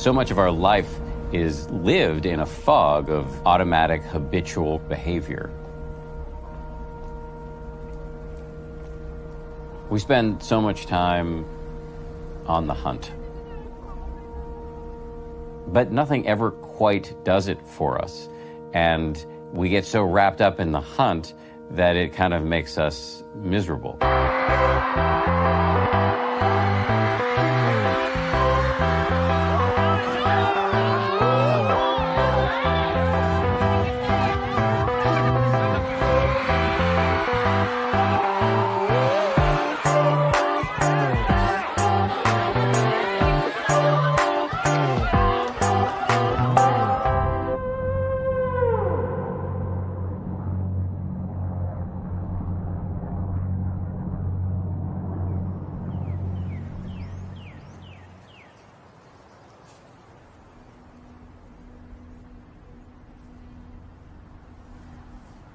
So much of our life is lived in a fog of automatic, habitual behavior. We spend so much time on the hunt. But nothing ever quite does it for us. And we get so wrapped up in the hunt that it kind of makes us miserable.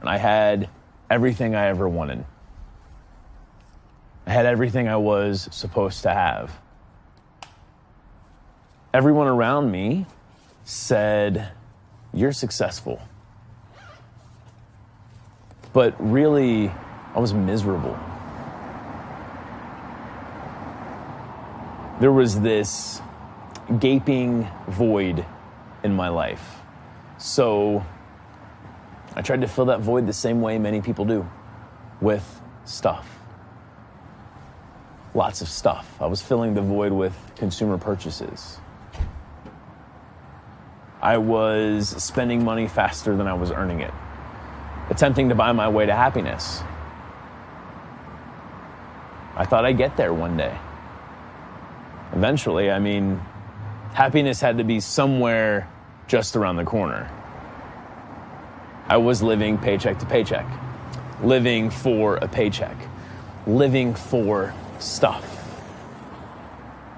I had everything I ever wanted. I had everything I was supposed to have. Everyone around me said, "You're successful." But really, I was miserable. There was this gaping void in my life. So I tried to fill that void the same way many people do, with stuff. Lots of stuff. I was filling the void with consumer purchases. I was spending money faster than I was earning it, attempting to buy my way to happiness. I thought I'd get there one day. Eventually, happiness had to be somewhere just around the corner. I was living paycheck to paycheck, living for a paycheck, living for stuff.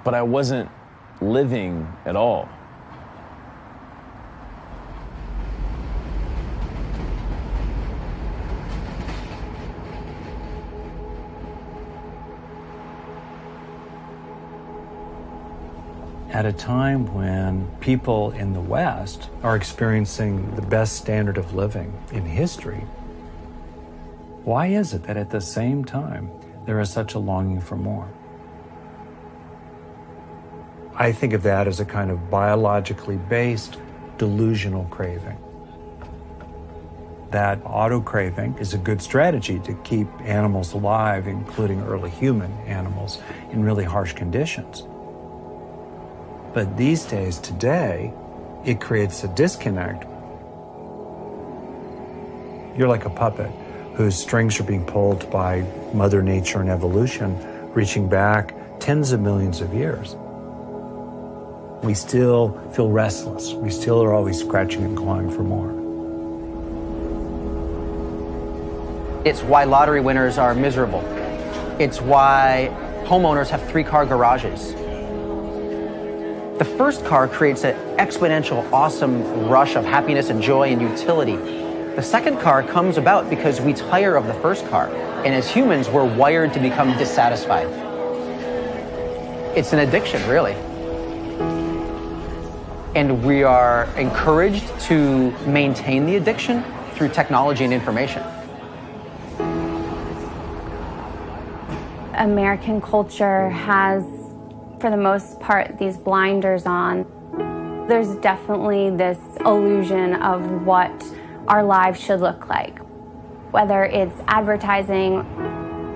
But I wasn't living at all. At a time when people in the West are experiencing the best standard of living in history, why is it that at the same time there is such a longing for more? I think of that as a kind of biologically based delusional craving. That auto-craving is a good strategy to keep animals alive, including early human animals, in really harsh conditions. But these days, today, it creates a disconnect. You're like a puppet whose strings are being pulled by Mother Nature and evolution, reaching back tens of millions of years. We still feel restless. We still are always scratching and clawing for more. It's why lottery winners are miserable. It's why homeowners have 3-car garages. The first car creates an exponential, awesome rush of happiness and joy and utility. The second car comes about because we tire of the first car. And as humans, we're wired to become dissatisfied. It's an addiction, really. And we are encouraged to maintain the addiction through technology and information. American culture has, for the most part, these blinders on. There's definitely this illusion of what our lives should look like. Whether it's advertising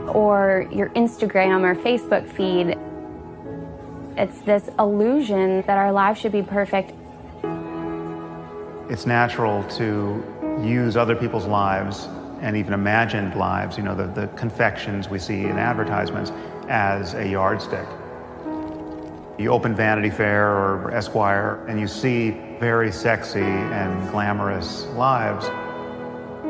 or your Instagram or Facebook feed, it's this illusion that our lives should be perfect. It's natural to use other people's lives and even imagined lives, the confections we see in advertisements, as a yardstick. You open Vanity Fair or Esquire and you see very sexy and glamorous lives.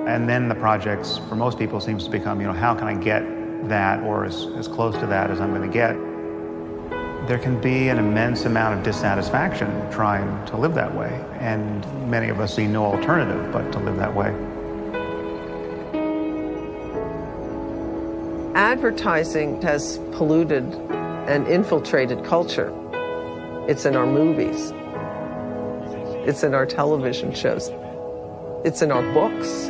And then the projects, for most people, seems to become, how can I get that, or as close to that as I'm going to get? There can be an immense amount of dissatisfaction trying to live that way. And many of us see no alternative but to live that way. Advertising has polluted and infiltrated culture. It's in our movies. It's in our television shows. It's in our books.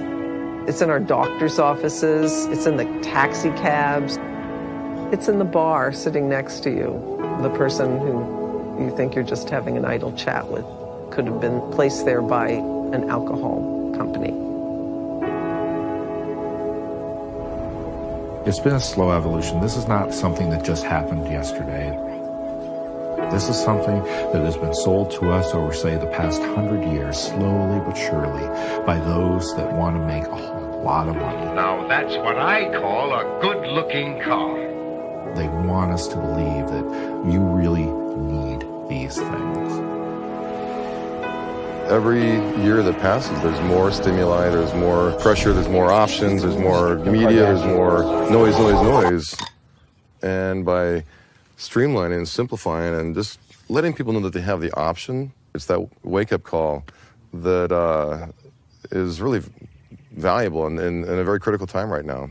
It's in our doctor's offices. It's in the taxi cabs. It's in the bar sitting next to you. The person who you think you're just having an idle chat with could have been placed there by an alcohol company. It's been a slow evolution. This is not something that just happened yesterday. This is something that has been sold to us over, say, the past 100 years, slowly but surely, by those that want to make a whole lot of money. Now that's what I call a good-looking car. They want us to believe that you really need these things. Every year that passes, there's more stimuli, there's more pressure, there's more options, there's more media, there's more noise. And by streamlining and simplifying and just letting people know that they have the option, it's that wake-up call that is really valuable and in a very critical time right now.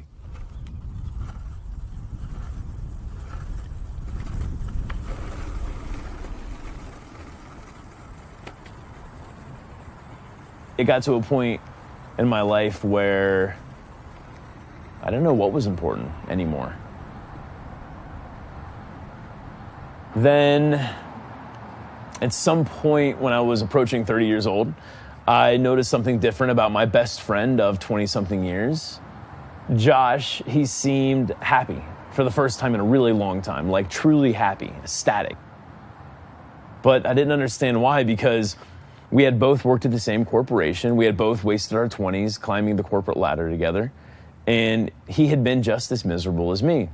It got to a point in my life where I didn't know what was important anymore. Then, at some point when I was approaching 30 years old, I noticed something different about my best friend of 20-something years. Josh, he seemed happy for the first time in a really long time, like truly happy, ecstatic. But I didn't understand why, because we had both worked at the same corporation. We had both wasted our 20s climbing the corporate ladder together. And he had been just as miserable as me.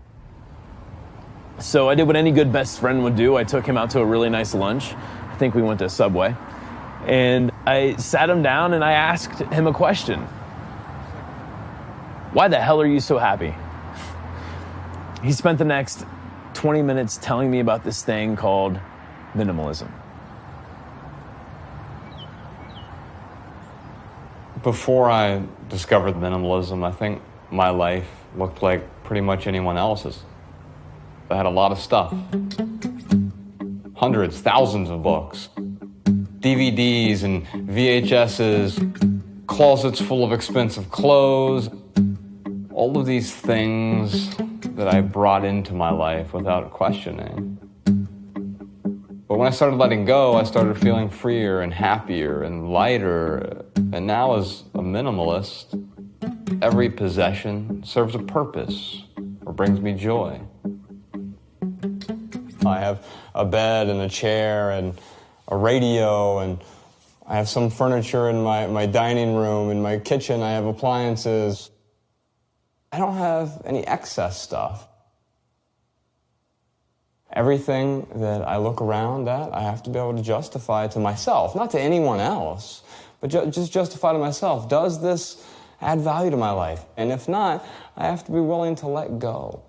So I did what any good best friend would do. I took him out to a really nice lunch. I think we went to Subway. And I sat him down and I asked him a question. Why the hell are you so happy? He spent the next 20 minutes telling me about this thing called minimalism. Before I discovered minimalism, I think my life looked like pretty much anyone else's. I had a lot of stuff. Hundreds, thousands of books. DVDs and VHSs, closets full of expensive clothes. All of these things that I brought into my life without questioning. But when I started letting go, I started feeling freer and happier and lighter. And now as a minimalist, every possession serves a purpose or brings me joy. I have a bed and a chair and a radio, and I have some furniture in my dining room. In my kitchen, I have appliances. I don't have any excess stuff. Everything that I look around at, I have to be able to justify to myself, not to anyone else, but just justify to myself. Does this add value to my life? And if not, I have to be willing to let go.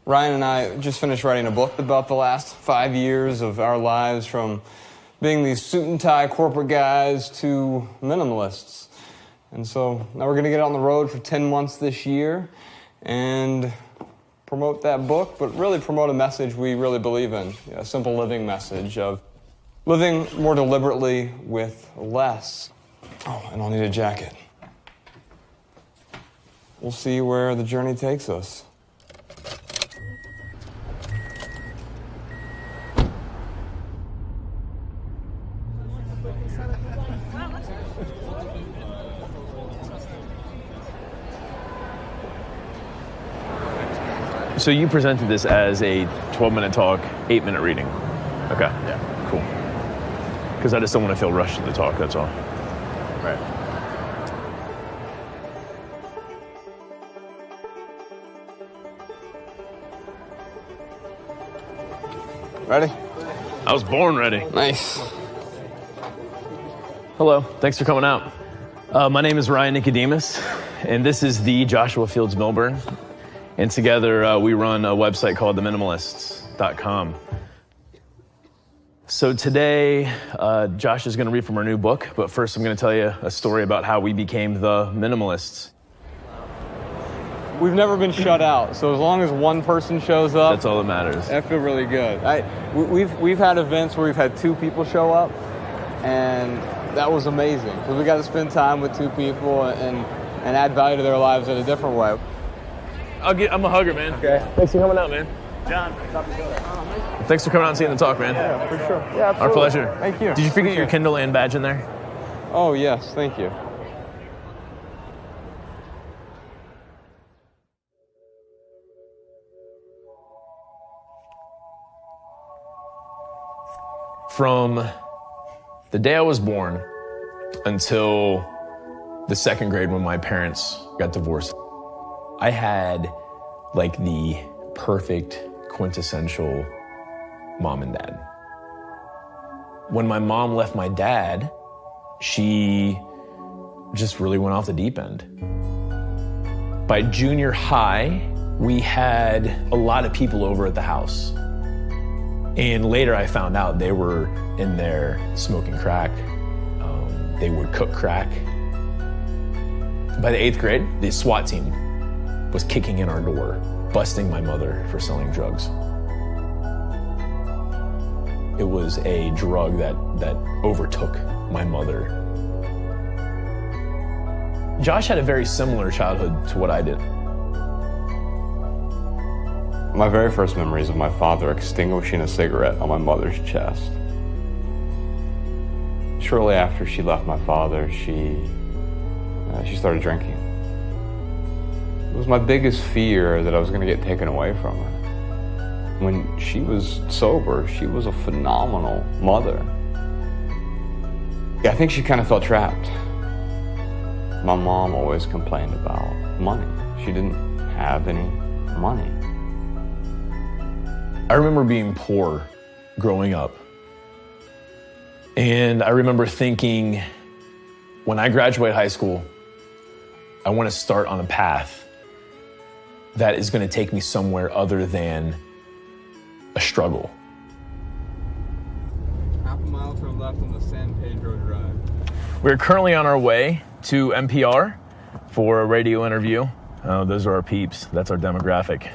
Ryan and I just finished writing a book about the last 5 years of our lives, from being these suit and tie corporate guys to minimalists. And so now we're going to get on the road for 10 months this year and promote that book, but really promote a message we really believe in, a simple living message of living more deliberately with less. Oh, and I'll need a jacket. We'll see where the journey takes us. So you presented this as a 12-minute talk, 8-minute reading. Okay. Yeah. Cool. Because I just don't want to feel rushed to the talk, that's all. Right. Ready? I was born ready. Nice. Hello, thanks for coming out. My name is Ryan Nicodemos, and this is the Joshua Fields Millburn. And together we run a website called theminimalists.com. So today, Josh is going to read from our new book, but first I'm going to tell you a story about how we became the Minimalists. we've never been shut out. So as long as one person shows up, that's all that matters. I feel really good. We've had events where we've had 2 people show up, and that was amazing because we got to spend time with 2 people and add value to their lives in a different way. I'm a hugger, man. Okay. Thanks for coming out, man. John, thanks for coming out and seeing the talk, man. Yeah, for sure. Yeah, absolutely. Our pleasure. Thank you. Did you forget your Kindle and badge in there? Oh, yes. Thank you. From the day I was born until the 2nd grade when my parents got divorced, I had like the perfect quintessential mom and dad. When my mom left my dad, she just really went off the deep end. By junior high, we had a lot of people over at the house. And later I found out they were in there smoking crack. They would cook crack. By the 8th grade, the SWAT team was kicking in our door, busting my mother for selling drugs. It was a drug that overtook my mother. Josh had a very similar childhood to what I did. My very first memories of my father extinguishing a cigarette on my mother's chest. Shortly after she left my father, she started drinking. It was my biggest fear that I was going to get taken away from her. When she was sober, she was a phenomenal mother. I think she kind of felt trapped. My mom always complained about money. She didn't have any money. I remember being poor growing up. And I remember thinking, when I graduate high school, I want to start on a path that is going to take me somewhere other than a struggle. Half a mile turn left on the San Pedro Drive. We're currently on our way to NPR for a radio interview. Those are our peeps. That's our demographic.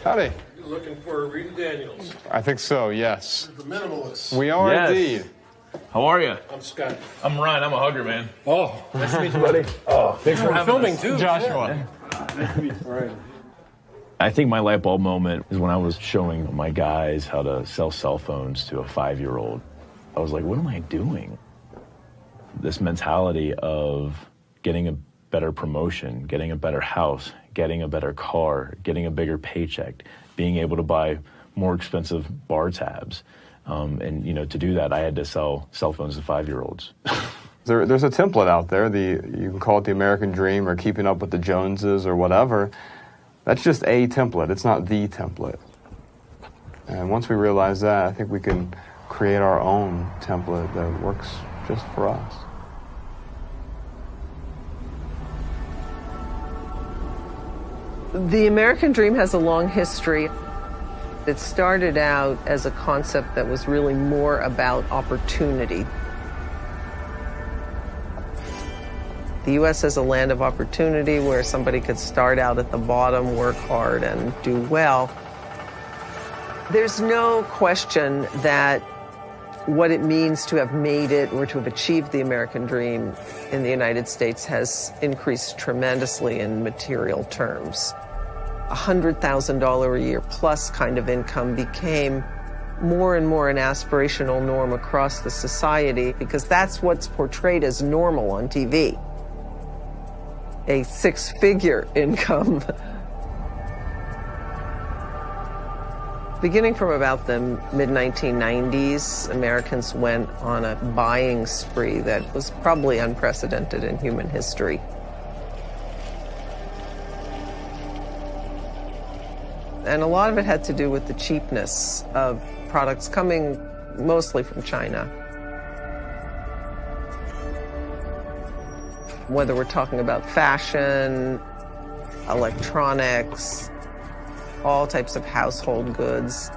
Howdy. You're looking for Rita Daniels. I think so, yes. The Minimalists. We are Yes. indeed. How are you? I'm Scott. I'm Ryan. I'm a hugger, man. Oh, Nice to meet you, buddy. Oh, thanks for we're having filming us. too. Joshua. All right. I think my light bulb moment is when I was showing my guys how to sell cell phones to a 5-year-old. I was like, what am I doing? This mentality of getting a better promotion, getting a better house, getting a better car, getting a bigger paycheck, being able to buy more expensive bar tabs. And to do that, I had to sell cell phones to 5-year-olds. There's a template out there. You can call it the American dream or keeping up with the Joneses or whatever. That's just a template. It's not the template. And once we realize that, I think we can create our own template that works just for us. The American dream has a long history. It started out as a concept that was really more about opportunity. The U.S. is a land of opportunity where somebody could start out at the bottom, work hard, and do well. There's no question that what it means to have made it or to have achieved the American dream in the United States has increased tremendously in material terms. $100,000 a year plus kind of income became more and more an aspirational norm across the society because that's what's portrayed as normal on TV. A 6-figure income. Beginning from about the mid-1990s, Americans went on a buying spree that was probably unprecedented in human history. And a lot of it had to do with the cheapness of products coming mostly from China. Whether we're talking about fashion, electronics, all types of household goods.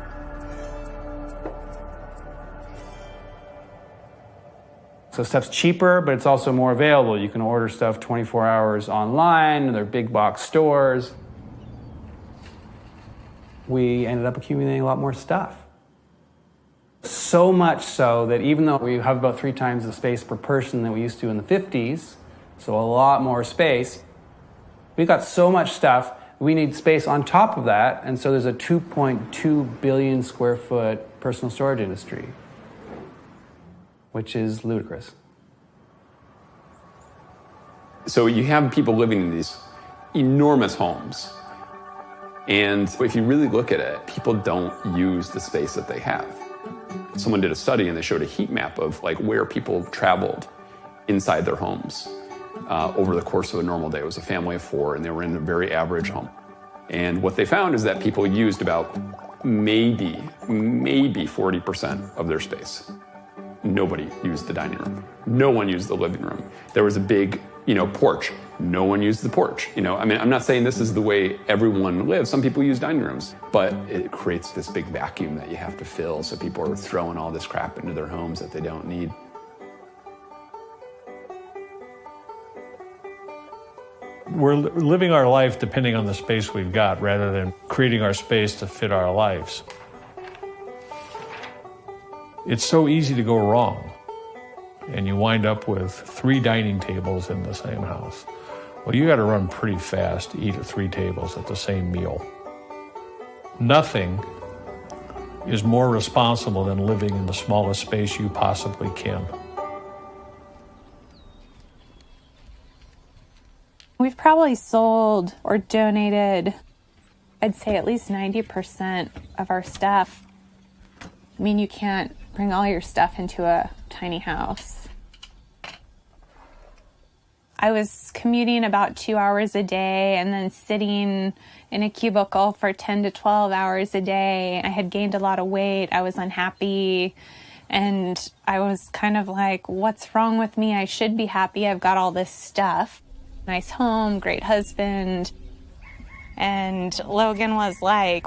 So stuff's cheaper, but it's also more available. You can order stuff 24 hours online, there are big box stores. we ended up accumulating a lot more stuff. So much so that even though we have about 3 times the space per person than we used to in the 50s, so a lot more space, we got so much stuff, we need space on top of that, and so there's a 2.2 billion square foot personal storage industry, which is ludicrous. So you have people living in these enormous homes, and if you really look at it, people don't use the space that they have. Someone did a study and they showed a heat map of like where people traveled inside their homes over the course of a normal day. It was a family of 4 and they were in a very average home. And what they found is that people used about maybe 40% of their space. Nobody used the dining room. No one used the living room. There was a big, porch. No one used the porch. I mean, I'm not saying this is the way everyone lives. Some people use dining rooms, but it creates this big vacuum that you have to fill. So people are throwing all this crap into their homes that they don't need. We're living our life depending on the space we've got rather than creating our space to fit our lives. It's so easy to go wrong, and you wind up with 3 dining tables in the same house. Well, you got to run pretty fast to eat at 3 tables at the same meal. Nothing is more responsible than living in the smallest space you possibly can. We've probably sold or donated, I'd say at least 90% of our stuff. I mean, you can't bring all your stuff into a tiny house. I was commuting about 2 hours a day and then sitting in a cubicle for 10 to 12 hours a day. I had gained a lot of weight. I was unhappy. And I was kind of like, what's wrong with me? I should be happy. I've got all this stuff. Nice home, great husband. And Logan was like,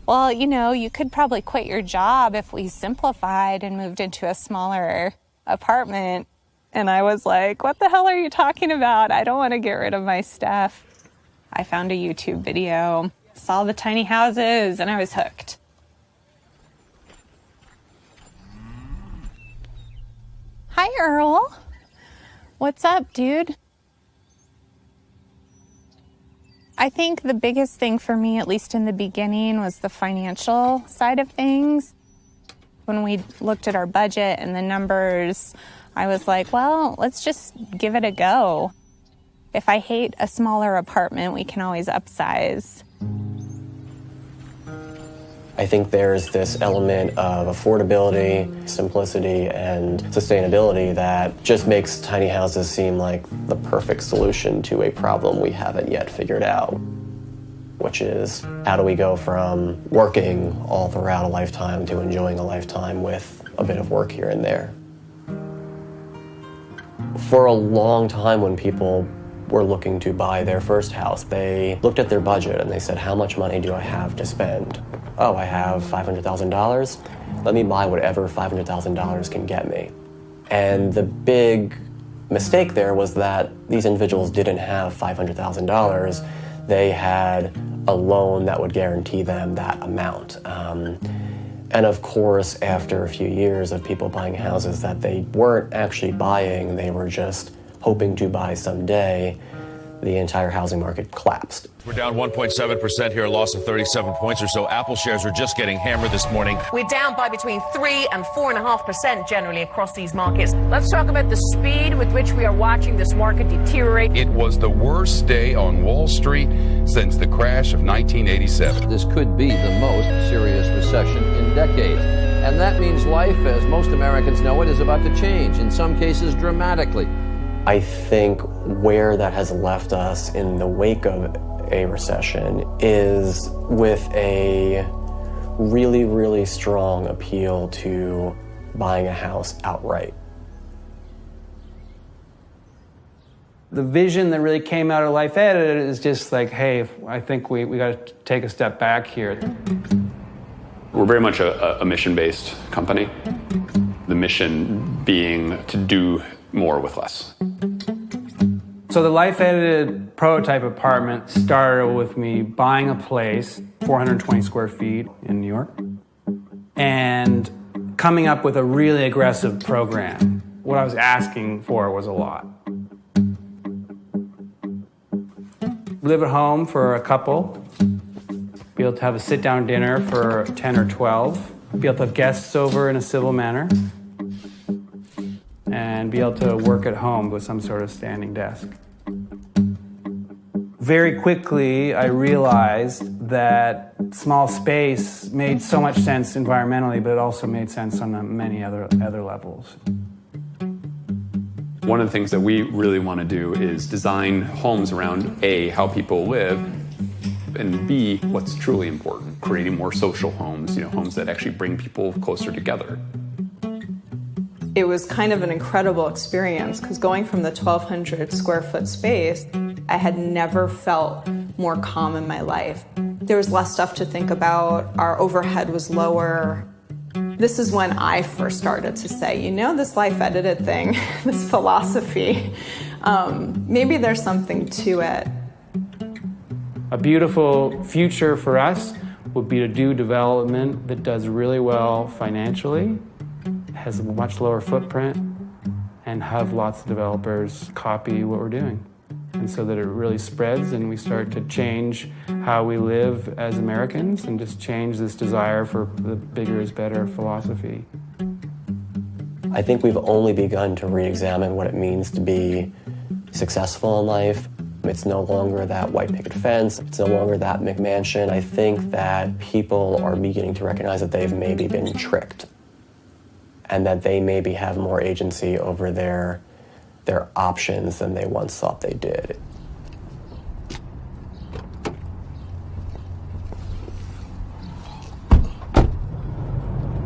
well, you could probably quit your job if we simplified and moved into a smaller apartment. And I was like, what the hell are you talking about? I don't want to get rid of my stuff. I found a YouTube video, saw the tiny houses, and I was hooked. Hi, Earl. What's up, dude? I think the biggest thing for me, at least in the beginning, was the financial side of things. When we looked at our budget and the numbers, I was like, well, let's just give it a go. If I hate a smaller apartment, we can always upsize. I think there's this element of affordability, simplicity, and sustainability that just makes tiny houses seem like the perfect solution to a problem we haven't yet figured out, which is how do we go from working all throughout a lifetime to enjoying a lifetime with a bit of work here and there. For a long time, when people were looking to buy their first house, they looked at their budget and they said, how much money do I have to spend? Oh, I have $500,000. Let me buy whatever $500,000 can get me. And the big mistake there was that these individuals didn't have $500,000. They had a loan that would guarantee them that amount. And of course, after a few years of people buying houses that they weren't actually buying, they were just hoping to buy someday, the entire housing market collapsed. We're down 1.7% here, a loss of 37 points or so. Apple shares are just getting hammered this morning. We're down by between 3 and 4.5% generally across these markets. Let's talk about the speed with which we are watching this market deteriorate. It was the worst day on Wall Street since the crash of 1987. This could be the most serious recession in decades. And that means life, as most Americans know it, is about to change, in some cases dramatically. I think where that has left us in the wake of a recession is with a really, really strong appeal to buying a house outright. The vision that really came out of Life Ed is just like, hey, I think we got to take a step back here. We're very much a mission-based company. The mission being to do more with less. So So the life-edited prototype apartment started with me buying a place, 420 square feet in New York, and coming up with a really aggressive program. What I was asking for was a lot. Live at home for a couple, be able to have a sit-down dinner for 10 or 12, be able to have guests over in a civil manner, and be able to work at home with some sort of standing desk. Very quickly, I realized that small space made so much sense environmentally, but it also made sense on many other levels. One of the things that we really want to do is design homes around A, how people live, and B, what's truly important, creating more social homes, homes that actually bring people closer together. It was kind of an incredible experience because going from the 1,200 square foot space, I had never felt more calm in my life. There was less stuff to think about. Our overhead was lower. This is when I first started to say, this life-edited thing, this philosophy, maybe there's something to it. A beautiful future for us would be to do development that does really well financially, has a much lower footprint, and have lots of developers copy what we're doing. And so that it really spreads and we start to change how we live as Americans and just change this desire for the bigger is better philosophy. I think we've only begun to re-examine what it means to be successful in life. It's no longer that white picket fence. It's no longer that McMansion. I think that people are beginning to recognize that they've maybe been tricked and that they maybe have more agency over their options than they once thought they did.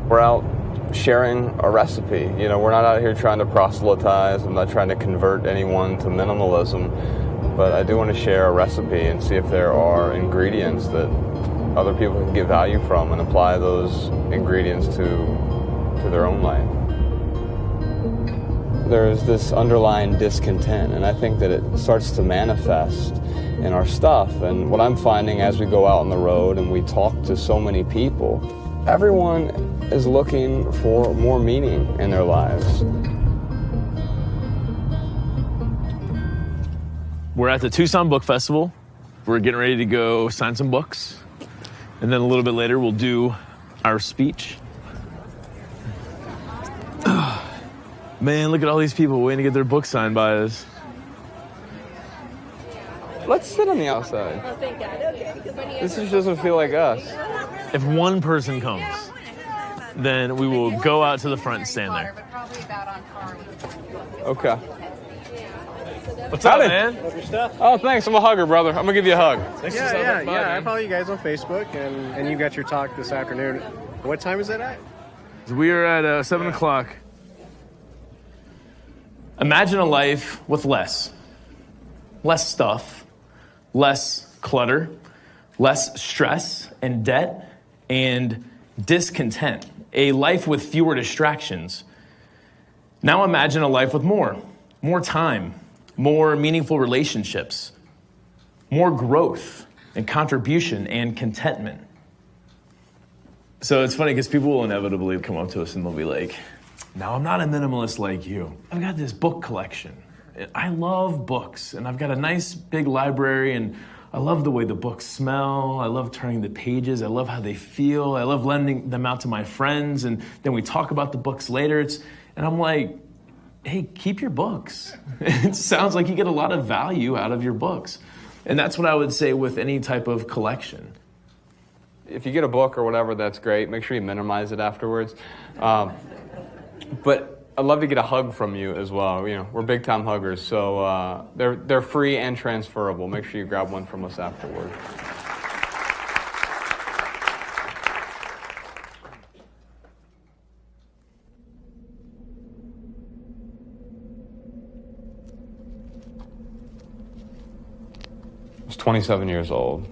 We're out sharing a recipe. We're not out here trying to proselytize. I'm not trying to convert anyone to minimalism, but I do want to share a recipe and see if there are ingredients that other people can get value from and apply those ingredients to their own life. There's this underlying discontent, and I think that it starts to manifest in our stuff. And what I'm finding as we go out on the road and we talk to so many people, everyone is looking for more meaning in their lives. We're at the Tucson Book Festival. We're getting ready to go sign some books. And then a little bit later, we'll do our speech. Man, look at all these people waiting to get their books signed by us. Let's sit on the outside. This just doesn't feel like us. If one person comes, then we will go out to the front and stand there. Okay. What's up, man? Love your stuff. Oh, thanks. I'm a hugger, brother. I'm going to give you a hug. Yeah. I follow you guys on Facebook, and you got your talk this afternoon. What time is it at? We are at 7 o'clock. Imagine a life with less stuff, less clutter, less stress and debt and discontent, a life with fewer distractions. Now imagine a life with more time, more meaningful relationships, more growth and contribution and contentment. So it's funny because people will inevitably come up to us and they'll be like, now, I'm not a minimalist like you. I've got this book collection. I love books, and I've got a nice big library, and I love the way the books smell. I love turning the pages. I love how they feel. I love lending them out to my friends, and then we talk about the books later. And I'm like, hey, keep your books. It sounds like you get a lot of value out of your books. And that's what I would say with any type of collection. If you get a book or whatever, that's great. Make sure you minimize it afterwards. But I'd love to get a hug from you as well. We're big time huggers, so they're free and transferable. Make sure you grab one from us afterward. I was 27 years old.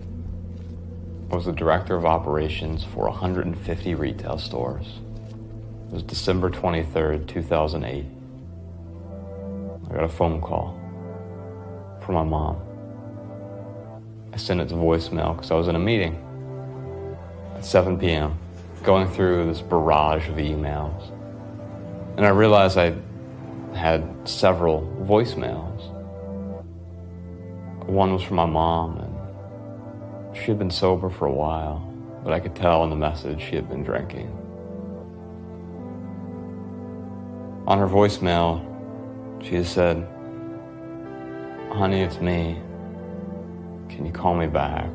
I was the director of operations for 150 retail stores. It was December 23rd, 2008. I got a phone call. from my mom. I sent it to voicemail because I was in a meeting at 7 p.m., going through this barrage of emails. And I realized I had several voicemails. One was from my mom, and she had been sober for a while, but I could tell in the message she had been drinking. On her voicemail, she had said, "Honey, it's me. Can you call me back?"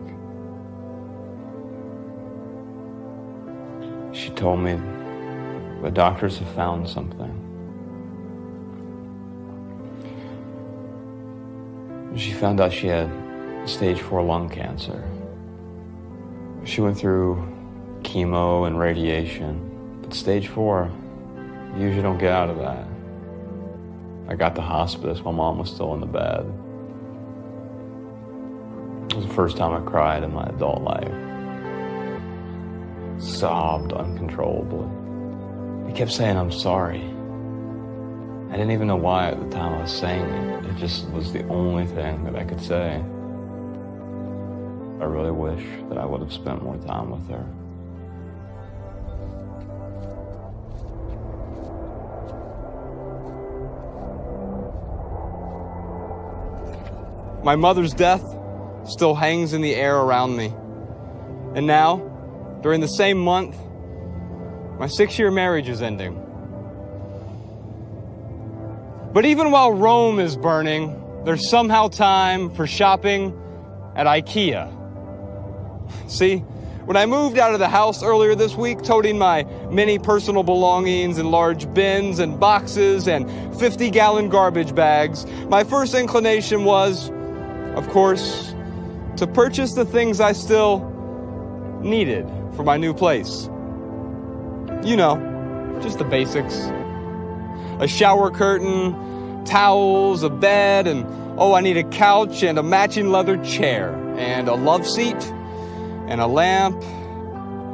She told me the doctors have found something. She found out she had stage 4 lung cancer. She went through chemo and radiation, but stage 4, you usually don't get out of that. I got to hospice. My mom was still in the bed. It was the first time I cried in my adult life. Sobbed uncontrollably. I kept saying, "I'm sorry." I didn't even know why at the time I was saying it. It just was the only thing that I could say. I really wish that I would have spent more time with her. My mother's death still hangs in the air around me. And now, during the same month, my 6-year marriage is ending. But even while Rome is burning, there's somehow time for shopping at IKEA. See, when I moved out of the house earlier this week, toting my many personal belongings in large bins and boxes and 50-gallon garbage bags, my first inclination was, of course, to purchase the things I still needed for my new place. You know, just the basics. A shower curtain, towels, a bed, and I need a couch and a matching leather chair, and a love seat, and a lamp,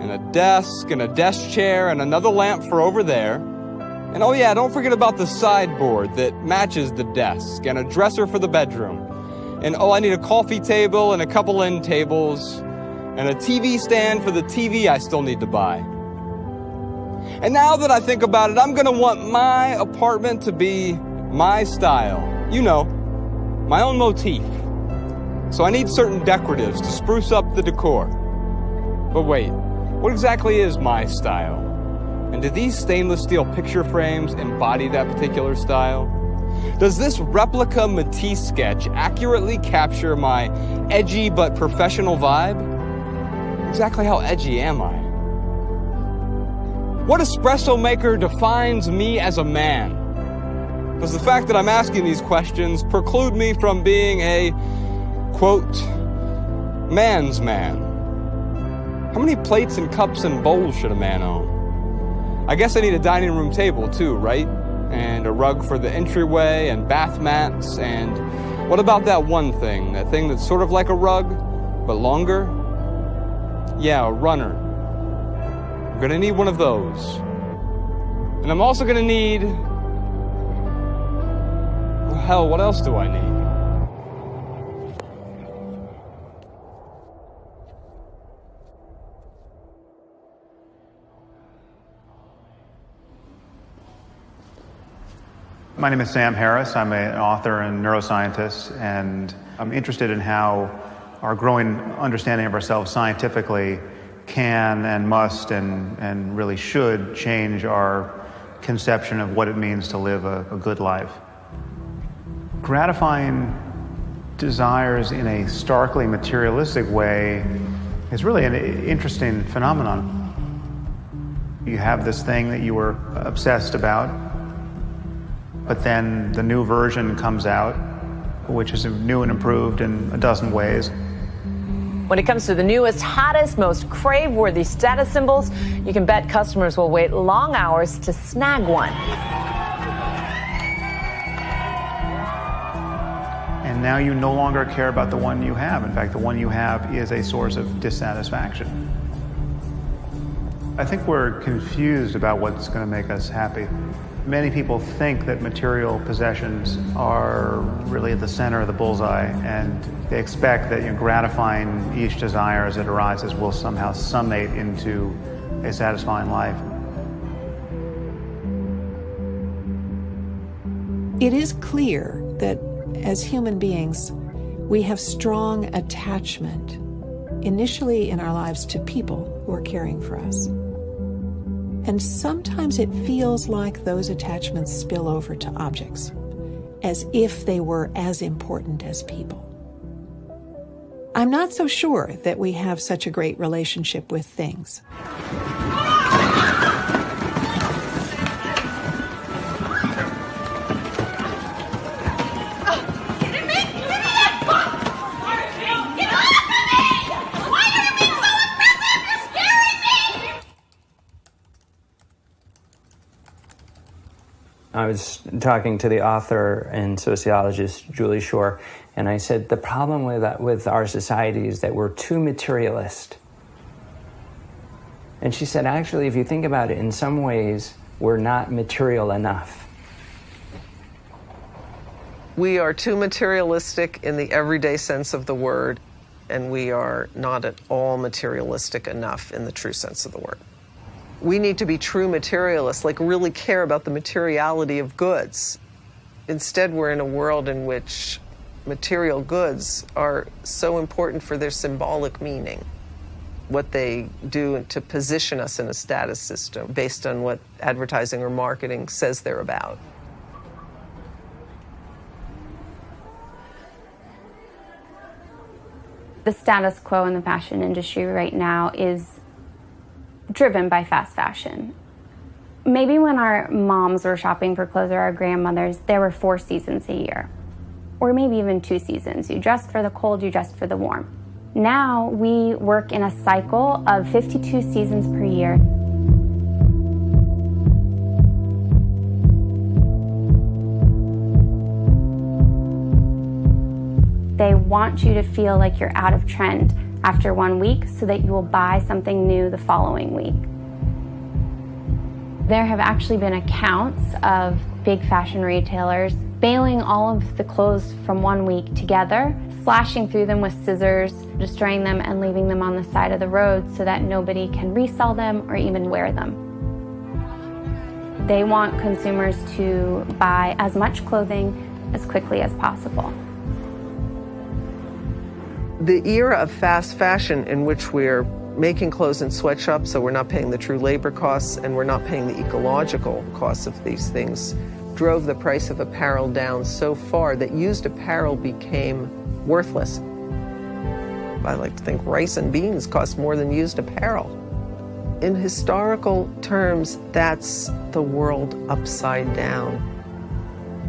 and a desk chair, and another lamp for over there. And don't forget about the sideboard that matches the desk, and a dresser for the bedroom. And I need a coffee table and a couple end tables, and a TV stand for the TV I still need to buy. And now that I think about it, I'm gonna want my apartment to be my style. You know, my own motif. So I need certain decoratives to spruce up the decor. But wait, what exactly is my style? And do these stainless steel picture frames embody that particular style? Does this replica Matisse sketch accurately capture my edgy but professional vibe? Exactly how edgy am I? What espresso maker defines me as a man? Does the fact that I'm asking these questions preclude me from being a, quote, man's man? How many plates and cups and bowls should a man own? I guess I need a dining room table too, right? And a rug for the entryway and bath mats, and what about that one thing? That thing that's sort of like a rug, but longer? Yeah, a runner. I'm gonna need one of those. And I'm also gonna need... well, hell, what else do I need? My name is Sam Harris. I'm an author and neuroscientist, and I'm interested in how our growing understanding of ourselves scientifically can and must and really should change our conception of what it means to live a good life. Gratifying desires in a starkly materialistic way is really an interesting phenomenon. You have this thing that you were obsessed about, but then the new version comes out, which is new and improved in a dozen ways. When it comes to the newest, hottest, most crave-worthy status symbols, you can bet customers will wait long hours to snag one. And now you no longer care about the one you have. In fact, the one you have is a source of dissatisfaction. I think we're confused about what's going to make us happy. Many people think that material possessions are really at the center of the bullseye, and they expect that gratifying each desire as it arises will somehow summate into a satisfying life. It is clear that as human beings, we have strong attachment, initially in our lives, to people who are caring for us. And sometimes it feels like those attachments spill over to objects, as if they were as important as people. I'm not so sure that we have such a great relationship with things. I was talking to the author and sociologist Julie Shore, and I said, the problem with our society is that we're too materialist. And she said, actually, if you think about it, in some ways, we're not material enough. We are too materialistic in the everyday sense of the word, and we are not at all materialistic enough in the true sense of the word. We need to be true materialists, like really care about the materiality of goods. Instead, we're in a world in which material goods are so important for their symbolic meaning, what they do to position us in a status system based on what advertising or marketing says they're about. The status quo in the fashion industry right now is driven by fast fashion. Maybe when our moms were shopping for clothes, or our grandmothers, there were 4 seasons a year. Or maybe even 2 seasons. You dressed for the cold, you dressed for the warm. Now we work in a cycle of 52 seasons per year. They want you to feel like you're out of trend after 1 week so that you will buy something new the following week. There have actually been accounts of big fashion retailers bailing all of the clothes from 1 week together, slashing through them with scissors, destroying them and leaving them on the side of the road so that nobody can resell them or even wear them. They want consumers to buy as much clothing as quickly as possible. The era of fast fashion, in which we're making clothes in sweatshops, so we're not paying the true labor costs and we're not paying the ecological costs of these things, drove the price of apparel down so far that used apparel became worthless. I like to think rice and beans cost more than used apparel. In historical terms, that's the world upside down.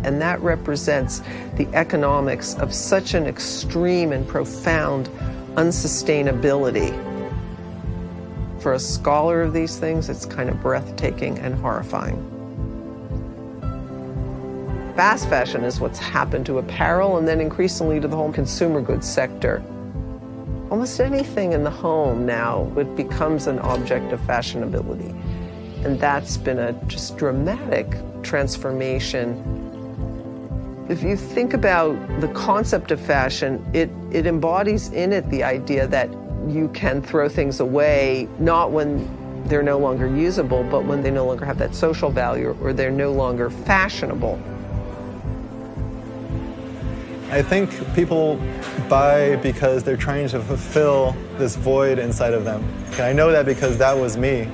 And that represents the economics of such an extreme and profound unsustainability. For a scholar of these things, it's kind of breathtaking and horrifying. Fast fashion is what's happened to apparel and then increasingly to the whole consumer goods sector. Almost anything in the home now, it becomes an object of fashionability. And that's been a just dramatic transformation. If you think about the concept of fashion, it embodies in it the idea that you can throw things away, not when they're no longer usable, but when they no longer have that social value or they're no longer fashionable. I think people buy because they're trying to fulfill this void inside of them. And I know that because that was me.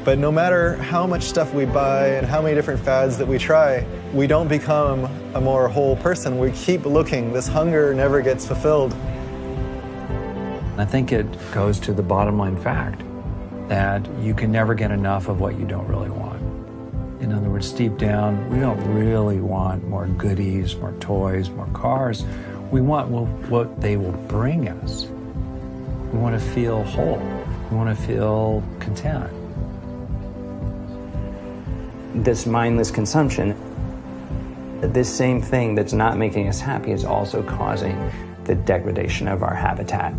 But no matter how much stuff we buy and how many different fads that we try, we don't become a more whole person. We keep looking. This hunger never gets fulfilled. I think it goes to the bottom line fact that you can never get enough of what you don't really want. In other words, deep down, we don't really want more goodies, more toys, more cars. We want what they will bring us. We want to feel whole. We want to feel content. This mindless consumption, this same thing that's not making us happy is also causing the degradation of our habitat.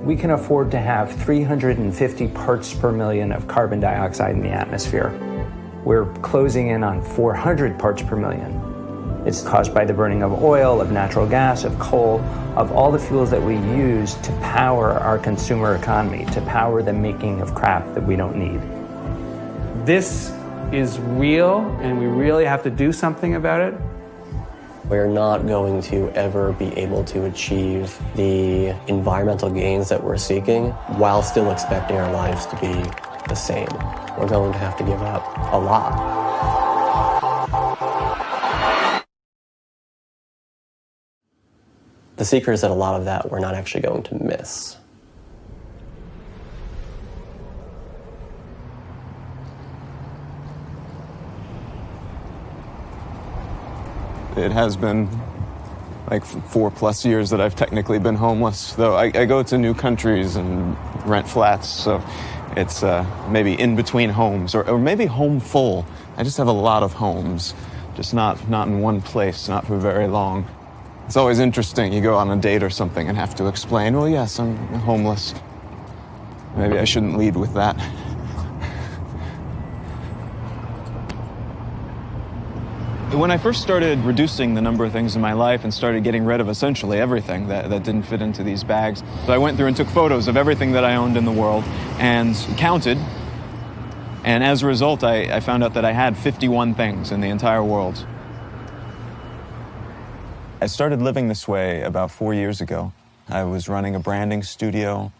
We can afford to have 350 parts per million of carbon dioxide in the atmosphere. we're closing in on 400 parts per million. It's caused by the burning of oil, of natural gas, of coal, of all the fuels that we use to power our consumer economy, to power the making of crap that we don't need. This is real, and we really have to do something about it. We're not going to ever be able to achieve the environmental gains that we're seeking while still expecting our lives to be the same. We're going to have to give up a lot. The secret is that a lot of that we're not actually going to miss. It has been like 4+ years that I've technically been homeless, though I go to new countries and rent flats, so it's maybe in between homes, or maybe home full. I just have a lot of homes, just not in one place, not for very long. It's always interesting. You go on a date or something and have to explain, well, yes, I'm homeless. Maybe I shouldn't lead with that. When I first started reducing the number of things in my life and started getting rid of essentially everything that didn't fit into these bags, so I went through and took photos of everything that I owned in the world and counted. And as a result, I found out that I had 51 things in the entire world. I started living this way about 4 years ago. I was running a branding studio.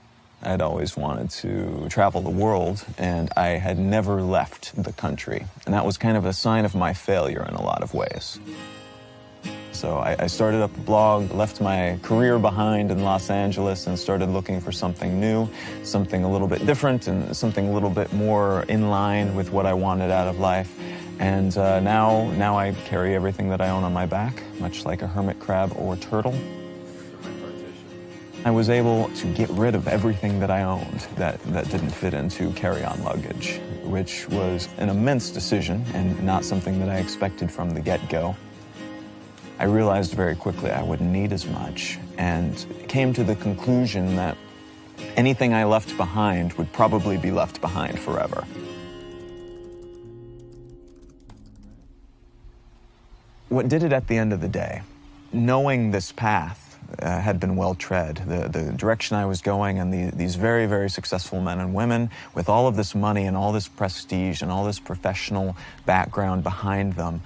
I'd always wanted to travel the world, and I had never left the country. And that was kind of a sign of my failure in a lot of ways. So I started up a blog, left my career behind in Los Angeles, and started looking for something new, something a little bit different, and something a little bit more in line with what I wanted out of life. And now I carry everything that I own on my back, much like a hermit crab or turtle. I was able to get rid of everything that I owned that didn't fit into carry-on luggage, which was an immense decision and not something that I expected from the get-go. I realized very quickly I wouldn't need as much, and came to the conclusion that anything I left behind would probably be left behind forever. What did it at the end of the day? Knowing this path had been well tread, the direction I was going, and these very, very successful men and women with all of this money and all this prestige and all this professional background behind them,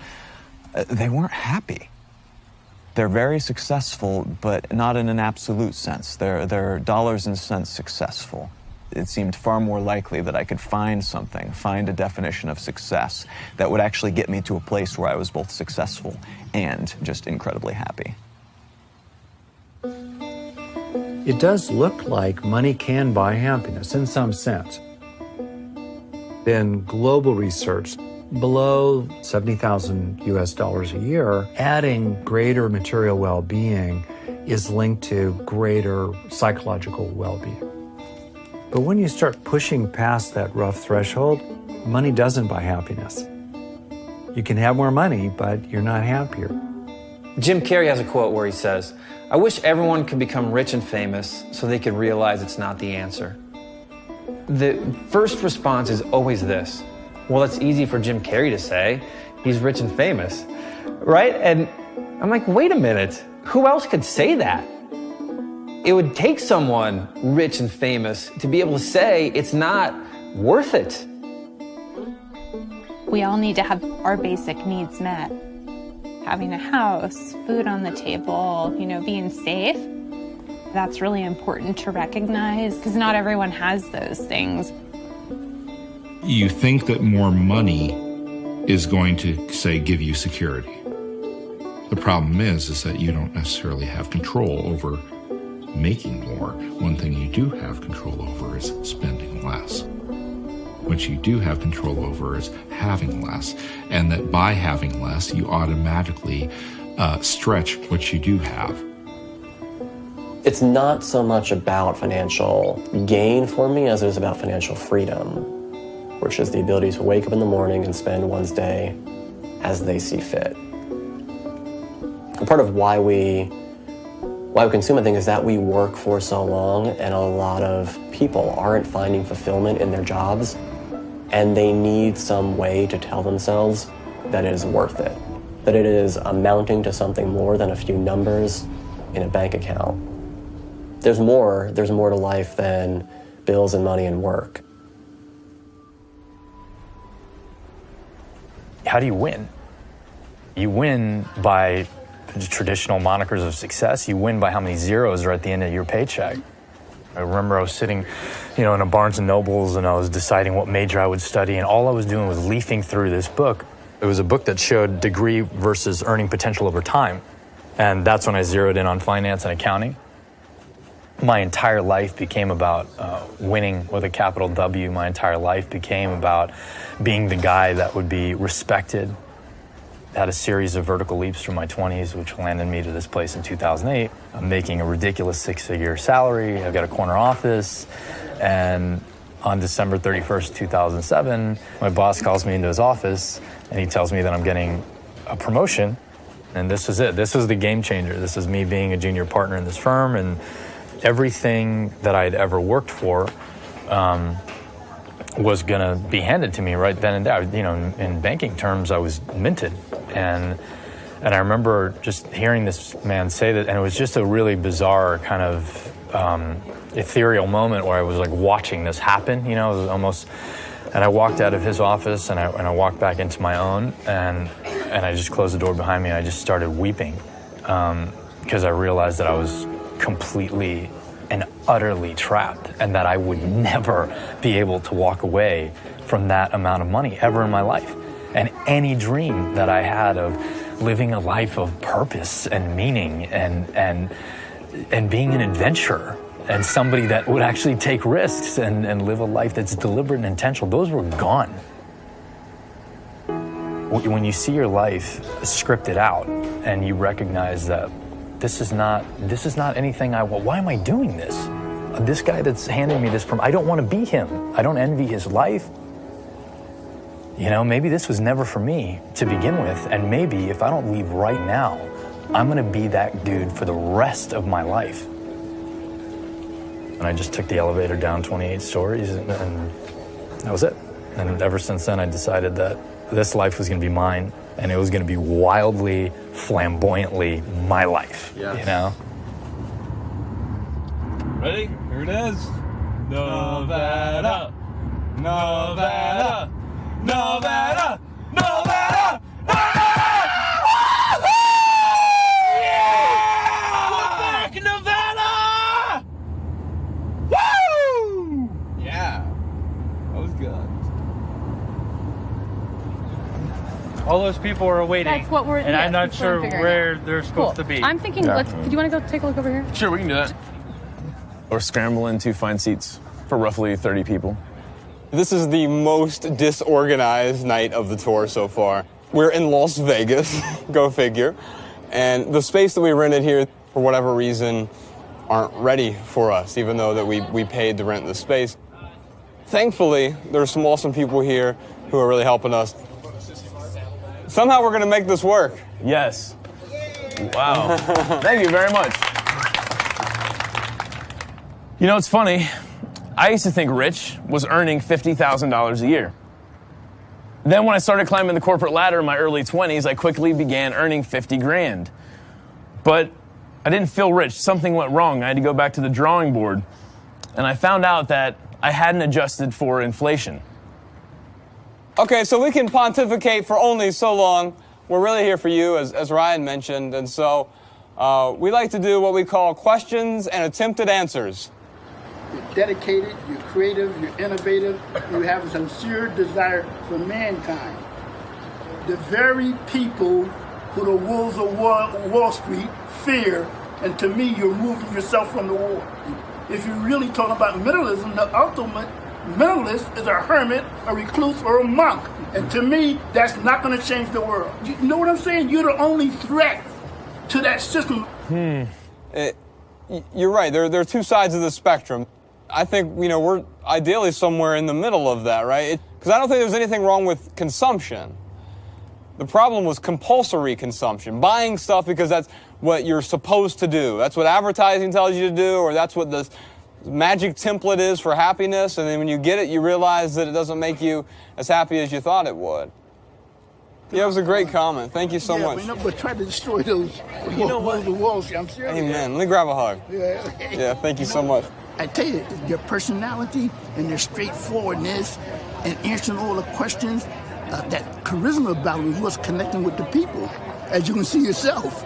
they weren't happy. They're very successful, but not in an absolute sense. They're dollars and cents successful. It seemed far more likely that I could find a definition of success that would actually get me to a place where I was both successful and just incredibly happy. It does look like money can buy happiness in some sense. In global research, below $70,000 US a year, adding greater material well-being is linked to greater psychological well-being. But when you start pushing past that rough threshold, money doesn't buy happiness. You can have more money, but you're not happier. Jim Carrey has a quote where he says, "I wish everyone could become rich and famous so they could realize it's not the answer." The first response is always this: well, it's easy for Jim Carrey to say. He's rich and famous, right? And I'm like, wait a minute. Who else could say that? It would take someone rich and famous to be able to say it's not worth it. We all need to have our basic needs met. Having a house, food on the table, being safe. That's really important to recognize because not everyone has those things. You think that more money is going to, say, give you security. The problem is that you don't necessarily have control over making more. One thing you do have control over is spending less. What you do have control over is having less, and that by having less, you automatically stretch what you do have. It's not so much about financial gain for me as it is about financial freedom, which is the ability to wake up in the morning and spend one's day as they see fit. And part of why we consume a thing is that we work for so long, and a lot of people aren't finding fulfillment in their jobs. and they need some way to tell themselves that it is worth it, that it is amounting to something more than a few numbers in a bank account. There's more to life than bills and money and work. How do you win? You win by the traditional monikers of success. You win by how many zeros are at the end of your paycheck. I remember I was sitting, in a Barnes & Nobles, and I was deciding what major I would study, and all I was doing was leafing through this book. It was a book that showed degree versus earning potential over time. And that's when I zeroed in on finance and accounting. My entire life became about winning with a capital W. My entire life became about being the guy that would be respected. Had a series of vertical leaps through my 20s, which landed me to this place in 2008. I'm making a ridiculous six-figure salary. I've got a corner office. And on December 31st, 2007, my boss calls me into his office, and he tells me that I'm getting a promotion. And this was it. This was the game changer. This is me being a junior partner in this firm, and everything that I'd ever worked for was going to be handed to me right then and there. In banking terms, I was minted. And I remember just hearing this man say that, and it was just a really bizarre kind of ethereal moment where I was like watching this happen, it was almost, and I walked out of his office and I walked back into my own, and I just closed the door behind me, and I just started weeping because I realized that I was completely and utterly trapped, and that I would never be able to walk away from that amount of money ever in my life. And any dream that I had of living a life of purpose and meaning and being an adventurer and somebody that would actually take risks and live a life that's deliberate and intentional, those were gone. When you see your life scripted out and you recognize that this is not anything I want. Why am I doing this? This guy that's handing me this, I don't want to be him. I don't envy his life. Maybe this was never for me to begin with, and maybe if I don't leave right now, I'm going to be that dude for the rest of my life. And I just took the elevator down 28 stories, and that was it. And ever since then, I decided that this life was going to be mine, and it was going to be wildly, flamboyantly my life, Ready? Here it is. Nevada, Nevada, Nevada, Nevada! Yeah! We're back in Nevada! Woo! Yeah. That was good. All those people are waiting. That's what we're. And I'm not sure where they're supposed to be. I'm thinking. Do you want to go take a look over here? Sure, we can do that. Or scrambling to find seats for roughly 30 people. This is the most disorganized night of the tour so far. We're in Las Vegas, go figure. And the space that we rented here, for whatever reason, aren't ready for us, even though that we paid to rent the space. Thankfully, there's some awesome people here who are really helping us. Somehow we're going to make this work. Yes. Wow. Thank you very much. It's funny. I used to think rich was earning $50,000 a year. Then when I started climbing the corporate ladder in my early 20s, I quickly began earning 50 grand. But I didn't feel rich. Something went wrong. I had to go back to the drawing board. And I found out that I hadn't adjusted for inflation. Okay, so we can pontificate for only so long. We're really here for you, as Ryan mentioned. And so we like to do what we call questions and attempted answers. You're dedicated, you're creative, you're innovative, you have a sincere desire for mankind. The very people who the wolves of Wall Street fear, and to me, you're moving yourself from the war. If you're really talking about minimalism, the ultimate minimalist is a hermit, a recluse, or a monk. And to me, that's not going to change the world. You know what I'm saying? You're the only threat to that system. You're right. There are two sides of the spectrum. I think, we're ideally somewhere in the middle of that, right? Because I don't think there's anything wrong with consumption. The problem was compulsory consumption, buying stuff because that's what you're supposed to do. That's what advertising tells you to do, or that's what the magic template is for happiness, and then when you get it, you realize that it doesn't make you as happy as you thought it would. Yeah, it was a great comment. Thank you so much. But try to destroy those walls. I'm serious. Amen. Let me grab a hug. Yeah, thank you so much. I tell you, your personality and your straightforwardness and answering all the questions, that charisma about it was connecting with the people, as you can see yourself.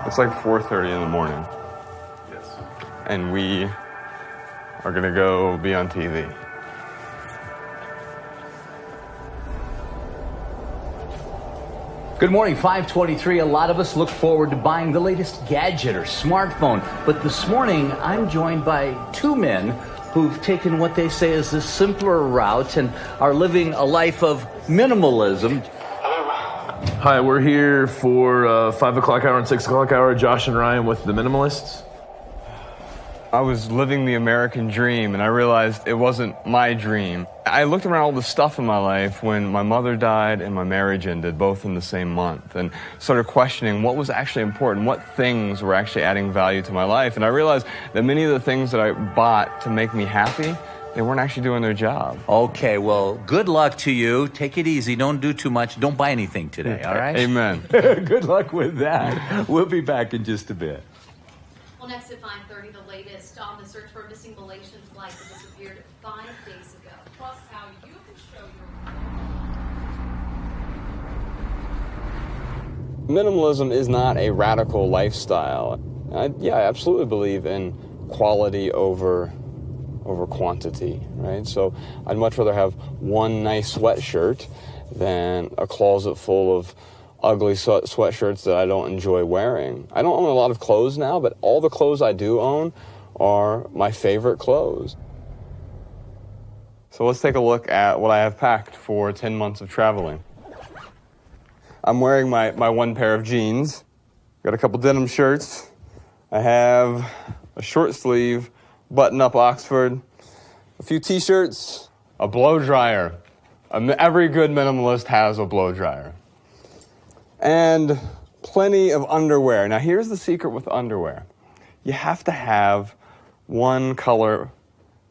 It's like 4:30 in the morning. Yes. And we are gonna go be on TV. Good morning, 5:23. A lot of us look forward to buying the latest gadget or smartphone. But this morning, I'm joined by two men who've taken what they say is the simpler route and are living a life of minimalism. Hi, we're here for 5 o'clock hour and 6 o'clock hour. Josh and Ryan with the Minimalists. I was living the American dream, and I realized it wasn't my dream. I looked around all the stuff in my life when my mother died and my marriage ended, both in the same month, and started questioning what was actually important, what things were actually adding value to my life. And I realized that many of the things that I bought to make me happy, they weren't actually doing their job. Okay, well, good luck to you. Take it easy. Don't do too much. Don't buy anything today, all right? Amen. Good luck with that. We'll be back in just a bit. Well, next at 5:30, the latest on the search for a missing Malaysian flight that disappeared 5 days ago. Plus, how you can show your... Minimalism is not a radical lifestyle. I absolutely believe in quality over quantity, right? So I'd much rather have one nice sweatshirt than a closet full of ugly sweatshirts that I don't enjoy wearing. I don't own a lot of clothes now, but all the clothes I do own are my favorite clothes. So let's take a look at what I have packed for 10 months of traveling. I'm wearing my one pair of jeans. Got a couple denim shirts. I have a short sleeve button-up Oxford, a few t-shirts, a blow dryer. Every good minimalist has a blow dryer. And plenty of underwear. Now here's the secret with underwear. You have to have one color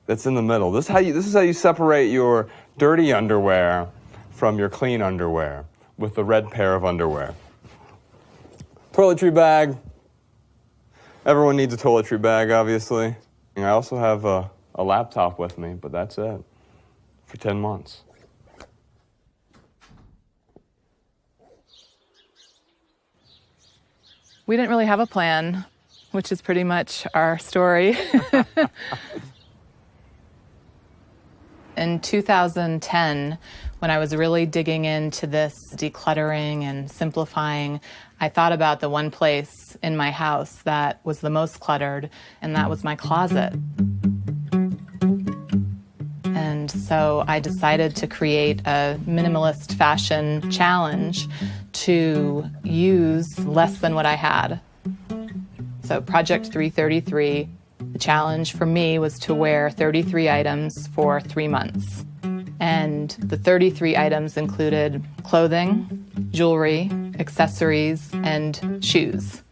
that's in the middle. This is how you separate your dirty underwear from your clean underwear, with the red pair of underwear. Toiletry bag. Everyone needs a toiletry bag, obviously. I also have a laptop with me, but that's it for 10 months. We didn't really have a plan, which is pretty much our story. In 2010, when I was really digging into this decluttering and simplifying, I thought about the one place in my house that was the most cluttered, and that was my closet. And so I decided to create a minimalist fashion challenge to use less than what I had. So Project 333, the challenge for me was to wear 33 items for 3 months. And the 33 items included clothing, jewelry, accessories, and shoes.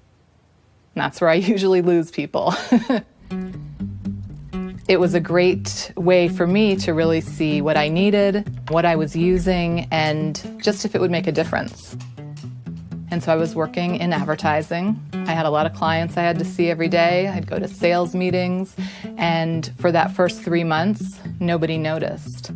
And that's where I usually lose people. It was a great way for me to really see what I needed, what I was using, and just if it would make a difference. And so I was working in advertising. I had a lot of clients I had to see every day. I'd go to sales meetings. And for that first 3 months, nobody noticed.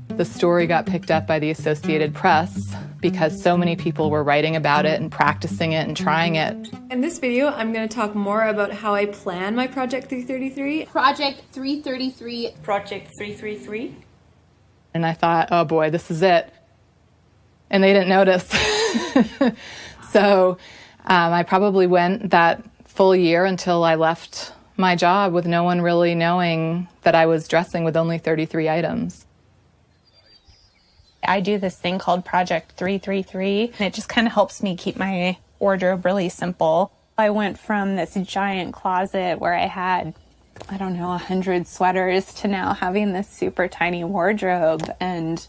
The story got picked up by the Associated Press because so many people were writing about it and practicing it and trying it. In this video, I'm going to talk more about how I plan my Project 333. Project 333. Project 333. And I thought, oh boy, this is it. And they didn't notice. So I probably went that full year until I left my job with no one really knowing that I was dressing with only 33 items. I do this thing called Project 333, and it just kind of helps me keep my wardrobe really simple. I went from this giant closet where I had, 100 sweaters to now having this super tiny wardrobe, and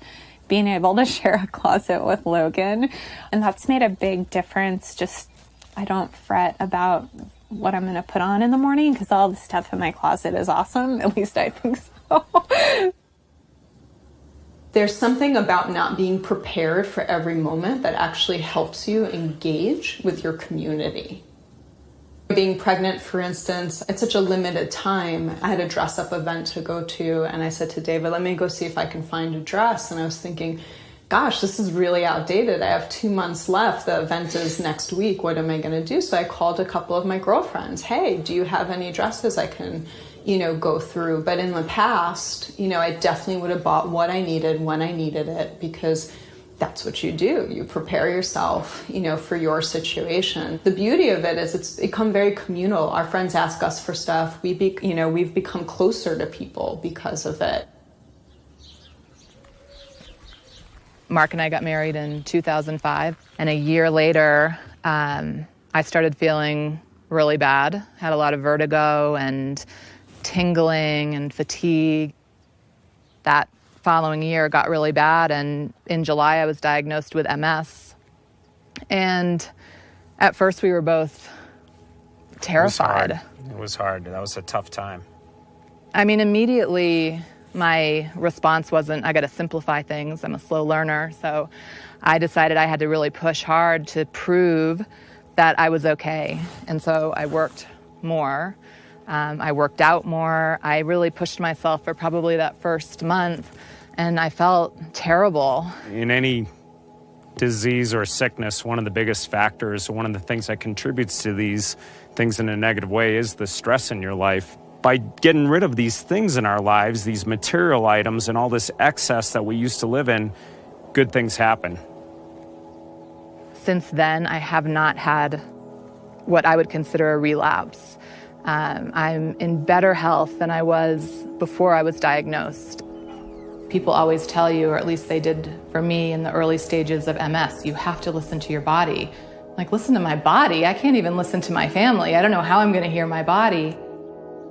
being able to share a closet with Logan. And that's made a big difference. Just, I don't fret about what I'm going to put on in the morning because all the stuff in my closet is awesome. At least I think so. There's something about not being prepared for every moment that actually helps you engage with your community. Being pregnant, for instance, it's such a limited time. I had a dress-up event to go to, and I said to David, let me go see if I can find a dress. And I was thinking, gosh, this is really outdated. I have 2 months left. The event is next week. What am I going to do? So I called a couple of my girlfriends. Hey, do you have any dresses I can, go through? But in the past, I definitely would have bought what I needed when I needed it, because that's what you do. You prepare yourself, for your situation. The beauty of it is it's become very communal. Our friends ask us for stuff. We've become closer to people because of it. Mark and I got married in 2005, and a year later, I started feeling really bad. Had a lot of vertigo and tingling and fatigue. That following year got really bad, and in July I was diagnosed with MS. And at first we were both terrified. It was hard. That was a tough time. I mean, immediately my response wasn't, I got to simplify things. I'm a slow learner. So I decided I had to really push hard to prove that I was okay. And so I worked more. I worked out more. I really pushed myself for probably that first month, and I felt terrible. In any disease or sickness, one of the biggest factors, one of the things that contributes to these things in a negative way is the stress in your life. By getting rid of these things in our lives, these material items and all this excess that we used to live in, good things happen. Since then, I have not had what I would consider a relapse. I'm in better health than I was before I was diagnosed. People always tell you, or at least they did for me in the early stages of MS, you have to listen to your body. Like, listen to my body? I can't even listen to my family. I don't know how I'm going to hear my body.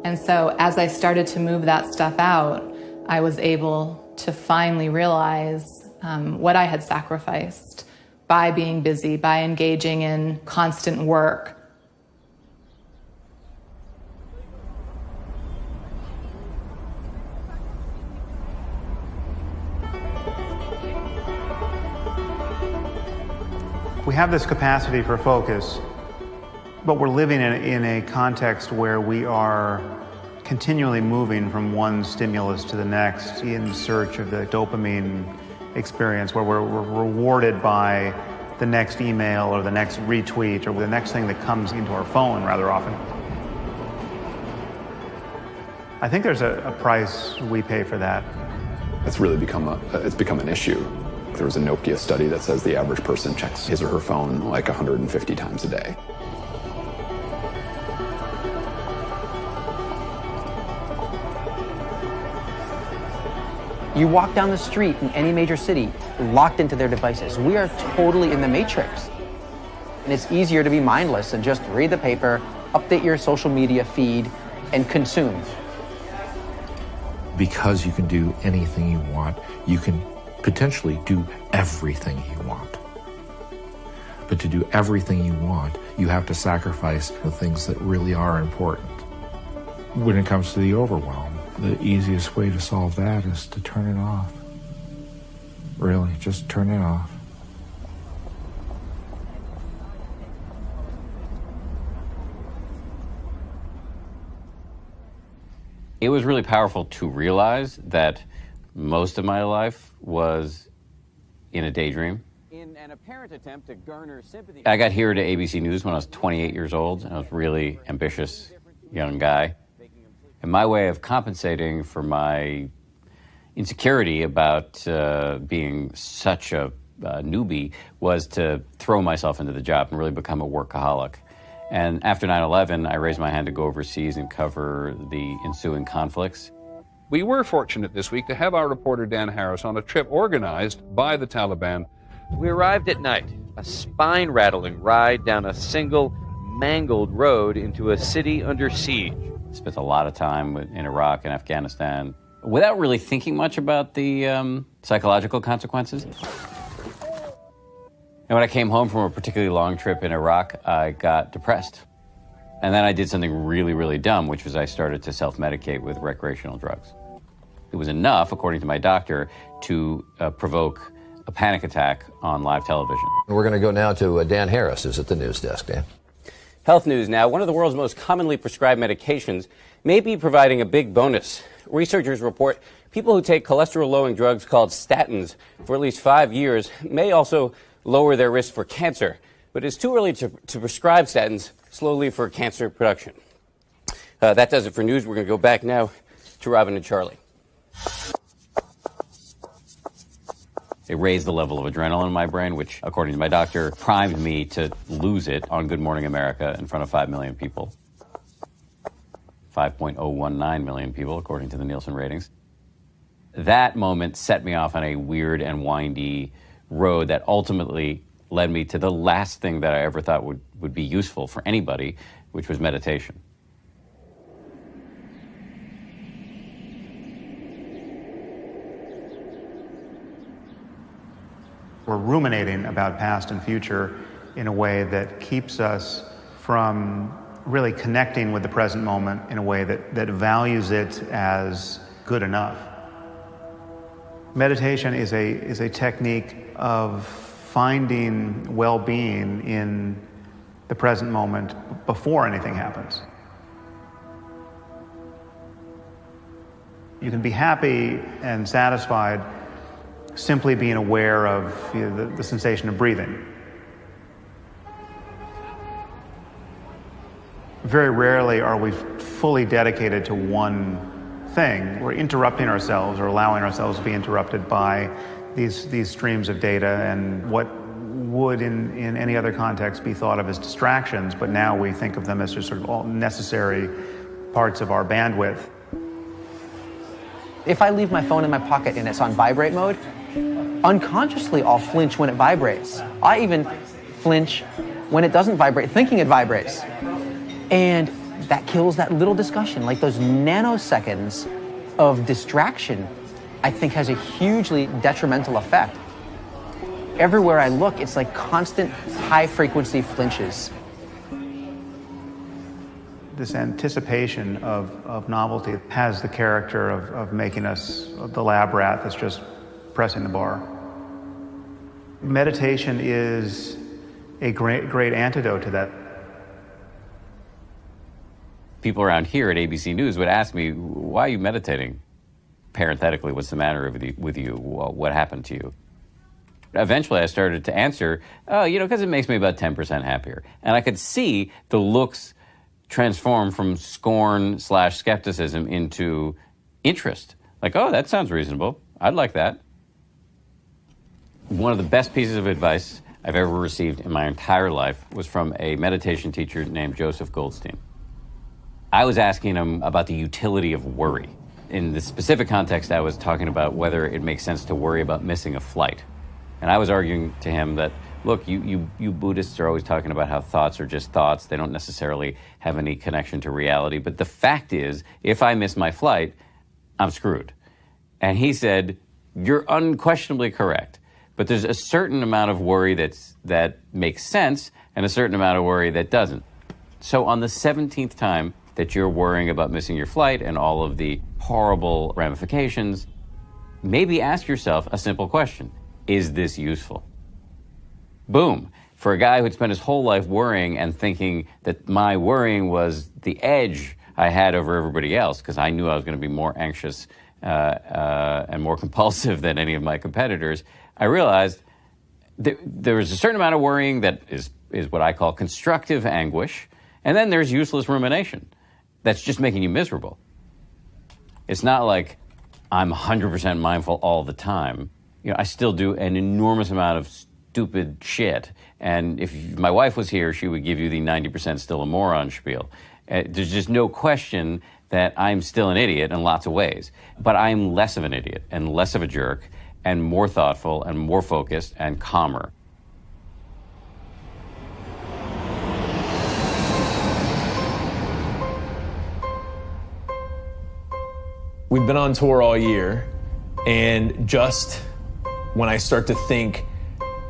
And so as I started to move that stuff out, I was able to finally realize what I had sacrificed by being busy, by engaging in constant work. We have this capacity for focus, but we're living in a context where we are continually moving from one stimulus to the next in search of the dopamine experience, where we're rewarded by the next email or the next retweet or the next thing that comes into our phone rather often. I think there's a price we pay for that. It's really become an issue. There was a Nokia study that says the average person checks his or her phone like 150 times a day. You walk down the street in any major city, locked into their devices. We are totally in the matrix. And it's easier to be mindless and just read the paper, update your social media feed, and consume. Because you can do anything you want, you can potentially do everything you want. But to do everything you want, you have to sacrifice the things that really are important. When it comes to the overwhelm, the easiest way to solve that is to turn it off. Really, just turn it off. It was really powerful to realize that most of my life was in a daydream. In an apparent attempt to garner sympathy. I got here to ABC News when I was 28 years old, and I was a really ambitious young guy. And my way of compensating for my insecurity about being such a newbie was to throw myself into the job and really become a workaholic. And after 9/11, I raised my hand to go overseas and cover the ensuing conflicts. We were fortunate this week to have our reporter Dan Harris on a trip organized by the Taliban. We arrived at night, a spine-rattling ride down a single, mangled road into a city under siege. Spent a lot of time in Iraq and Afghanistan without really thinking much about the psychological consequences. And when I came home from a particularly long trip in Iraq, I got depressed. And then I did something really, really dumb, which was I started to self-medicate with recreational drugs. It was enough, according to my doctor, to provoke a panic attack on live television. We're going to go now to Dan Harris, who's at the news desk. Dan. Health news now. One of the world's most commonly prescribed medications may be providing a big bonus. Researchers report people who take cholesterol-lowering drugs called statins for at least 5 years may also lower their risk for cancer. But it's too early to prescribe statins slowly for cancer production. That does it for news. We're going to go back now to Robin and Charlie. It raised the level of adrenaline in my brain, which, according to my doctor, primed me to lose it on Good Morning America in front of 5 million people. 5.019 million people, according to the Nielsen ratings. That moment set me off on a weird and windy road that ultimately led me to the last thing that I ever thought would be useful for anybody, which was meditation. We're ruminating about past and future in a way that keeps us from really connecting with the present moment in a way that values it as good enough. Meditation is a technique of finding well-being in the present moment before anything happens. You can be happy and satisfied simply being aware of the sensation of breathing. Very rarely are we fully dedicated to one thing. We're interrupting ourselves or allowing ourselves to be interrupted by these streams of data and what would in any other context be thought of as distractions, but now we think of them as just sort of all necessary parts of our bandwidth. If I leave my phone in my pocket and it's on vibrate mode, unconsciously I'll flinch when it vibrates. I even flinch when it doesn't vibrate, thinking it vibrates. And that kills that little discussion. Like those nanoseconds of distraction, I think has a hugely detrimental effect. Everywhere I look, it's like constant high-frequency flinches. This anticipation of novelty has the character of making us the lab rat that's just pressing the bar. Meditation is a great antidote to that. People around here at ABC News would ask me, why are you meditating? Parenthetically, what's the matter with you? What happened to you? Eventually, I started to answer, because it makes me about 10% happier. And I could see the looks transform from scorn/skepticism into interest. Like, oh, that sounds reasonable. I'd like that. One of the best pieces of advice I've ever received in my entire life was from a meditation teacher named Joseph Goldstein. I was asking him about the utility of worry. In the specific context, I was talking about whether it makes sense to worry about missing a flight. And I was arguing to him that, look, you Buddhists are always talking about how thoughts are just thoughts. They don't necessarily have any connection to reality. But the fact is, if I miss my flight, I'm screwed. And he said, you're unquestionably correct. But there's a certain amount of worry that makes sense and a certain amount of worry that doesn't. So on the 17th time that you're worrying about missing your flight and all of the horrible ramifications, maybe ask yourself a simple question. Is this useful? Boom. For a guy who'd spent his whole life worrying and thinking that my worrying was the edge I had over everybody else, because I knew I was going to be more anxious and more compulsive than any of my competitors, I realized there was a certain amount of worrying that is what I call constructive anguish, and then there's useless rumination. That's just making you miserable. It's not like I'm 100% mindful all the time. I still do an enormous amount of stupid shit. And if my wife was here, she would give you the 90% still a moron spiel. There's just no question that I'm still an idiot in lots of ways. But I'm less of an idiot and less of a jerk and more thoughtful and more focused and calmer. We've been on tour all year, and just when I start to think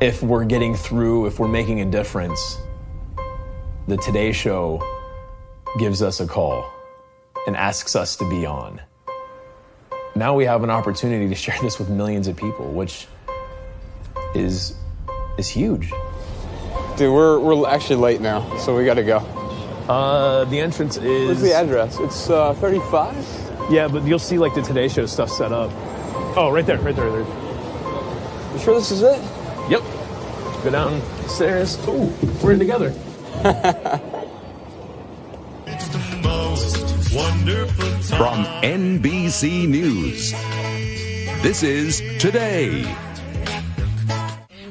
if we're getting through, if we're making a difference, the Today Show gives us a call and asks us to be on. Now we have an opportunity to share this with millions of people, which is huge. Dude, we're actually late now, so we gotta go. The entrance is... What's the address? It's 35? Yeah, but you'll see like the Today Show stuff set up. Oh, right there. You sure this is it? Yep. Go downstairs. Ooh, we're in together. From NBC News, this is Today.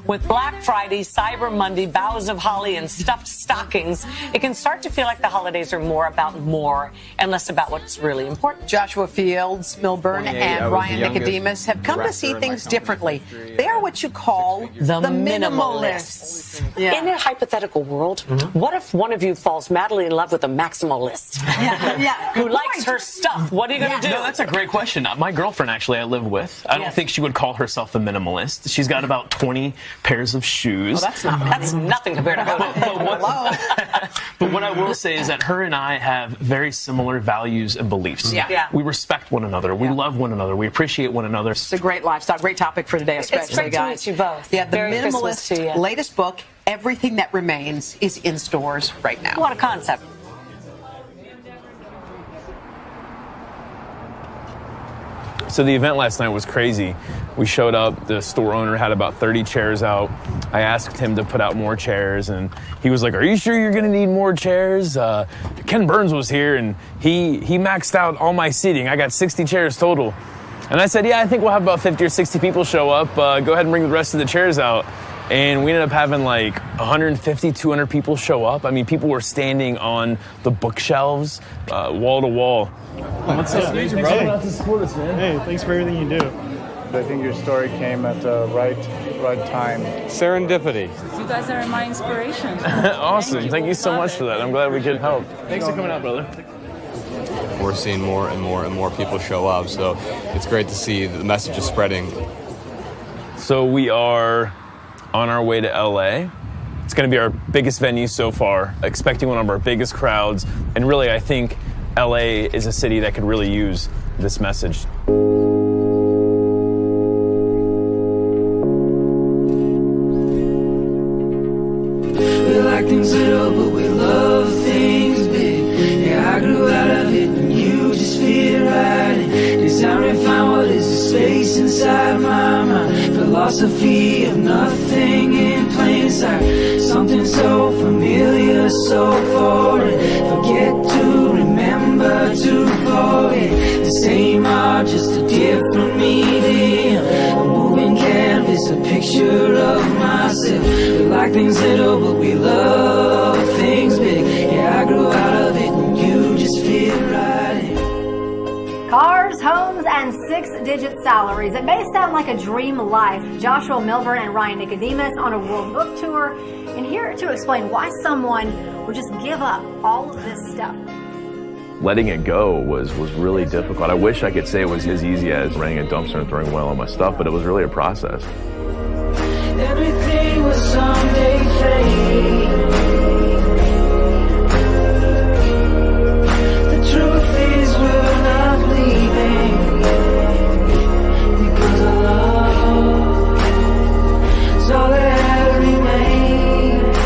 With Black Friday, Cyber Monday, boughs of holly, and stuffed stockings, it can start to feel like the holidays are more about more and less about what's really important. Joshua Fields Millburn and Ryan Nicodemos have come to see things differently. They are what you call the minimalists. Yeah. In a hypothetical world, what if one of you falls madly in love with a maximalist who likes her stuff? What are you going to do? No, that's a great question. My girlfriend, actually, I live with, I don't think she would call herself a minimalist. She's got about 20 pairs of shoes. Oh, that's nothing compared to her. But what I will say is that her and I have very similar values and beliefs. Yeah. We respect one another. We love one another. We appreciate one another. It's a great lifestyle, great topic for today, especially, it's great guys. to meet you both. Yeah, the Merry Christmas to Minimalist you. latest book, Everything That Remains, is in stores right now. What a concept. So the event last night was crazy. We showed up, the store owner had about 30 chairs out. I asked him to put out more chairs, and he was like, "Are you sure you're gonna need more chairs?" Ken Burns was here, and he maxed out all my seating. I got 60 chairs total. And I said, "Yeah, I think we'll have about 50 or 60 people show up. Go ahead and bring the rest of the chairs out." And we ended up having like 150, 200 people show up. I mean, people were standing on the bookshelves, wall to wall. What's up? Thanks for coming out to support us, man. Hey, thanks for everything you do. I think your story came at the right time. Serendipity. You guys are my inspiration. Awesome. Thank you so much for that. I'm glad we could help. Thanks for coming out, brother. We're seeing more and more and more people show up, so it's great to see the message is spreading. So we are on our way to LA. It's going to be our biggest venue so far, expecting one of our biggest crowds. And really, I think LA is a city that could really use this message. We like things little, but we love things big. Yeah, I grew out of it, and you just fit right in. It's time to find what is the space inside my mind. Philosophy of nothing in plain sight. Something so familiar, so foreign. Forget to remember to forget. The same art, just a different medium. A moving canvas, a picture of myself. We like things little, but we love things big. Yeah, I grew out of it, and you just fit right in. Cars, homes, and six-digit salaries. It may sound like a dream life. Joshua Millburn and Ryan Nicodemos on a world book tour, and here to explain why someone would just give up all of this stuff. Letting it go was really difficult. I wish I could say it was as easy as renting a dumpster and throwing away all my stuff, but it was really a process. Everything will someday fade. The truth is we're not leaving because of love. It's all that remains.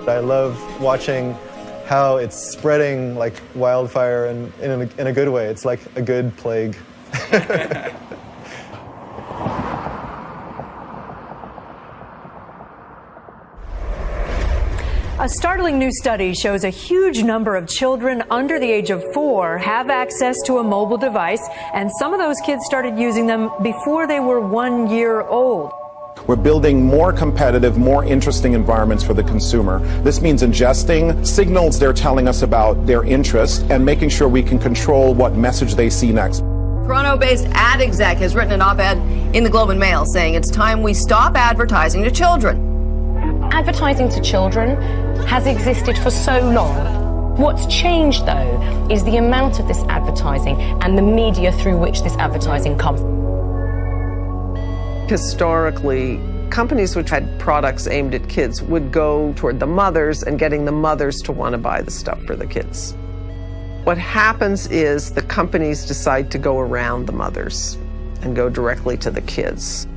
I love watching how it's spreading like wildfire and in a good way. It's like a good plague. A startling new study shows a huge number of children under the age of 4 have access to a mobile device, and some of those kids started using them before they were 1 year old. We're building more competitive, more interesting environments for the consumer. This means ingesting signals they're telling us about their interest and making sure we can control what message they see next. Toronto-based ad exec has written an op-ed in the Globe and Mail saying it's time we stop advertising to children. Advertising to children has existed for so long. What's changed, though, is the amount of this advertising and the media through which this advertising comes. Historically, companies which had products aimed at kids would go toward the mothers and getting the mothers to want to buy the stuff for the kids. What happens is the companies decide to go around the mothers and go directly to the kids.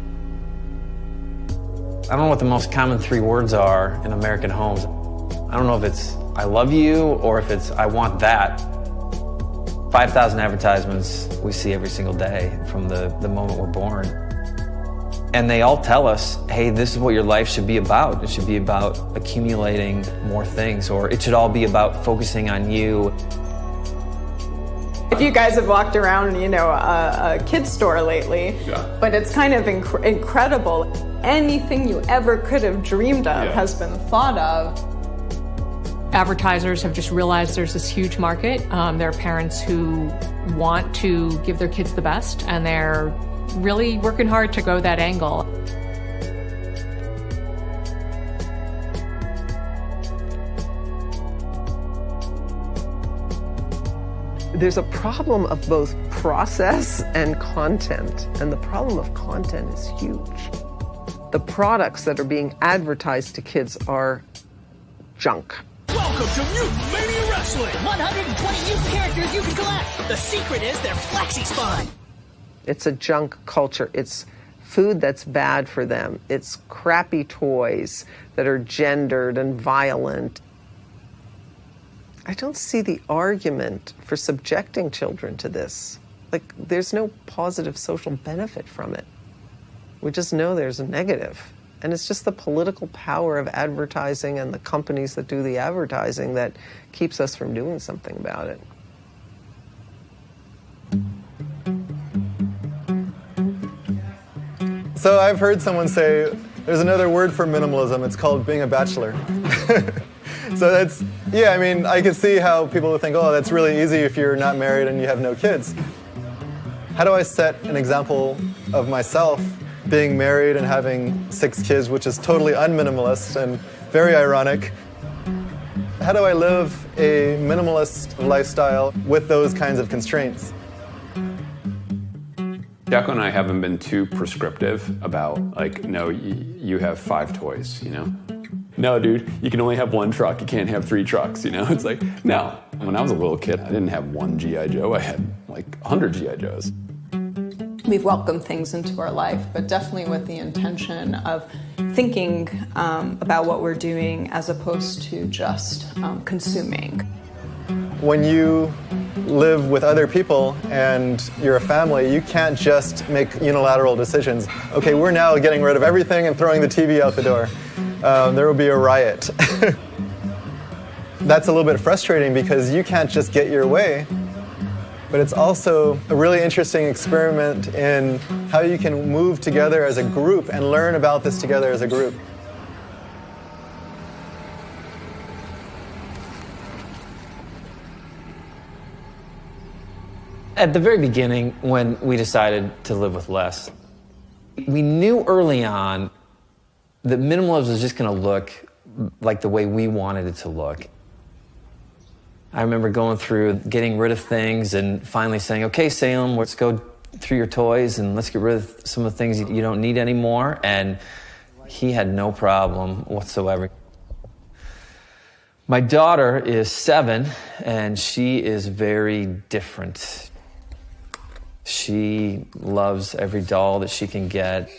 I don't know what the most common 3 words are in American homes. I don't know if it's I love you or if it's I want that. 5,000 advertisements we see every single day from the moment we're born. And they all tell us, hey, this is what your life should be about. It should be about accumulating more things, or it should all be about focusing on you. If you guys have walked around, a kid's store lately, but it's kind of incredible. Anything you ever could have dreamed of has been thought of. Advertisers have just realized there's this huge market. There are parents who want to give their kids the best, and they're really working hard to go that angle. There's a problem of both process and content, and the problem of content is huge. The products that are being advertised to kids are junk. Welcome to Mutant Mania Wrestling! 120 new characters you can collect! The secret is their flexi spine! It's a junk culture. It's food that's bad for them. It's crappy toys that are gendered and violent. I don't see the argument for subjecting children to this. Like, there's no positive social benefit from it. We just know there's a negative. And it's just the political power of advertising and the companies that do the advertising that keeps us from doing something about it. So I've heard someone say, there's another word for minimalism, it's called being a bachelor. So that's, yeah, I mean, I could see how people would think, oh, that's really easy if you're not married and you have no kids. How do I set an example of myself being married and having 6 kids, which is totally unminimalist and very ironic? How do I live a minimalist lifestyle with those kinds of constraints? Jacko and I haven't been too prescriptive about, like, no, you have 5 toys, No, dude, you can only have 1 truck. You can't have 3 trucks, It's like, no. When I was a little kid, I didn't have 1 G.I. Joe. I had, 100 G.I. Joes. We've welcomed things into our life, but definitely with the intention of thinking about what we're doing as opposed to just consuming. When you live with other people and you're a family, you can't just make unilateral decisions. Okay, we're now getting rid of everything and throwing the TV out the door. There will be a riot. That's a little bit frustrating because you can't just get your way, but it's also a really interesting experiment in how you can move together as a group and learn about this together as a group. At the very beginning, when we decided to live with less, we knew early on that minimalism was just going to look like the way we wanted it to look. I remember going through getting rid of things and finally saying, okay, Salem, let's go through your toys and let's get rid of some of the things you don't need anymore. And he had no problem whatsoever. My daughter is 7 and she is very different. She loves every doll that she can get.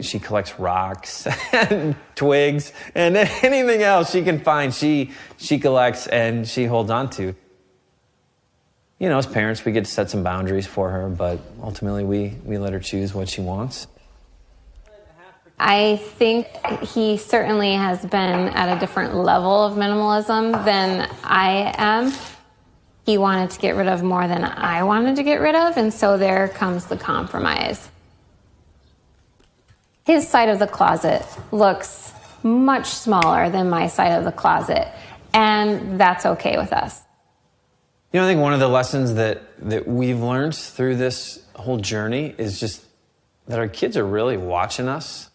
She collects rocks and twigs and anything else she can find, she collects and she holds on to. As parents, we get to set some boundaries for her, but ultimately we let her choose what she wants. I think he certainly has been at a different level of minimalism than I am. He wanted to get rid of more than I wanted to get rid of, and so there comes the compromise. His side of the closet looks much smaller than my side of the closet, and that's okay with us. I think one of the lessons that we've learned through this whole journey is just that our kids are really watching us,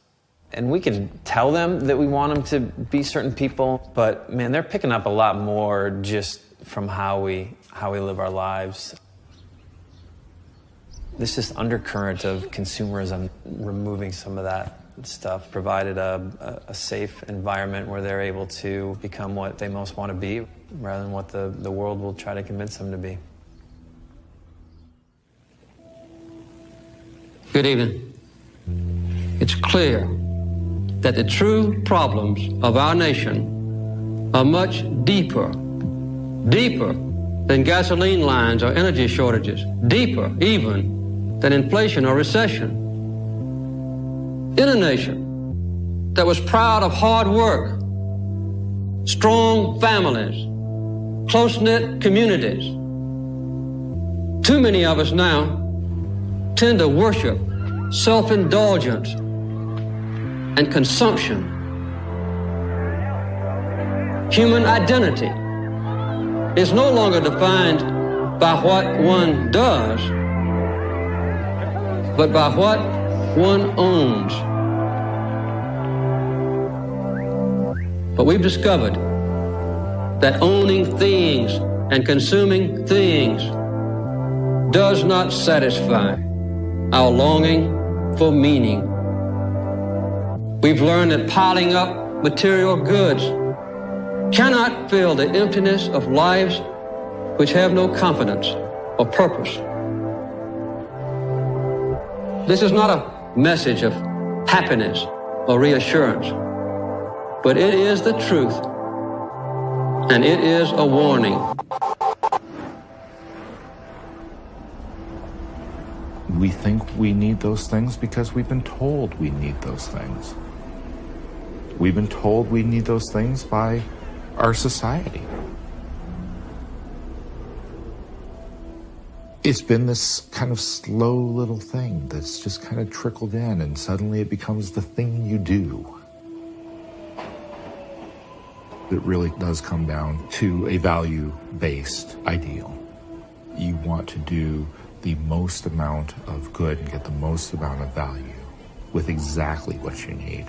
And we can tell them that we want them to be certain people, but man, they're picking up a lot more just from how we live our lives. This just undercurrent of consumerism, removing some of that stuff, provided a safe environment where they're able to become what they most want to be, rather than what the world will try to convince them to be. Good evening. It's clear that the true problems of our nation are much deeper than gasoline lines or energy shortages, deeper even than inflation or recession. In a nation that was proud of hard work, strong families, close-knit communities, too many of us now tend to worship self-indulgence and consumption. Human identity is no longer defined by what one does, but by what one owns. But we've discovered that owning things and consuming things does not satisfy our longing for meaning. We've learned that piling up material goods cannot fill the emptiness of lives which have no confidence or purpose. This is not a message of happiness or reassurance, but it is the truth, and it is a warning. We think we need those things because we've been told we need those things. We've been told we need those things by our society. It's been this kind of slow little thing that's just kind of trickled in, and suddenly it becomes the thing you do. It really does come down to a value-based ideal. You want to do the most amount of good and get the most amount of value with exactly what you need.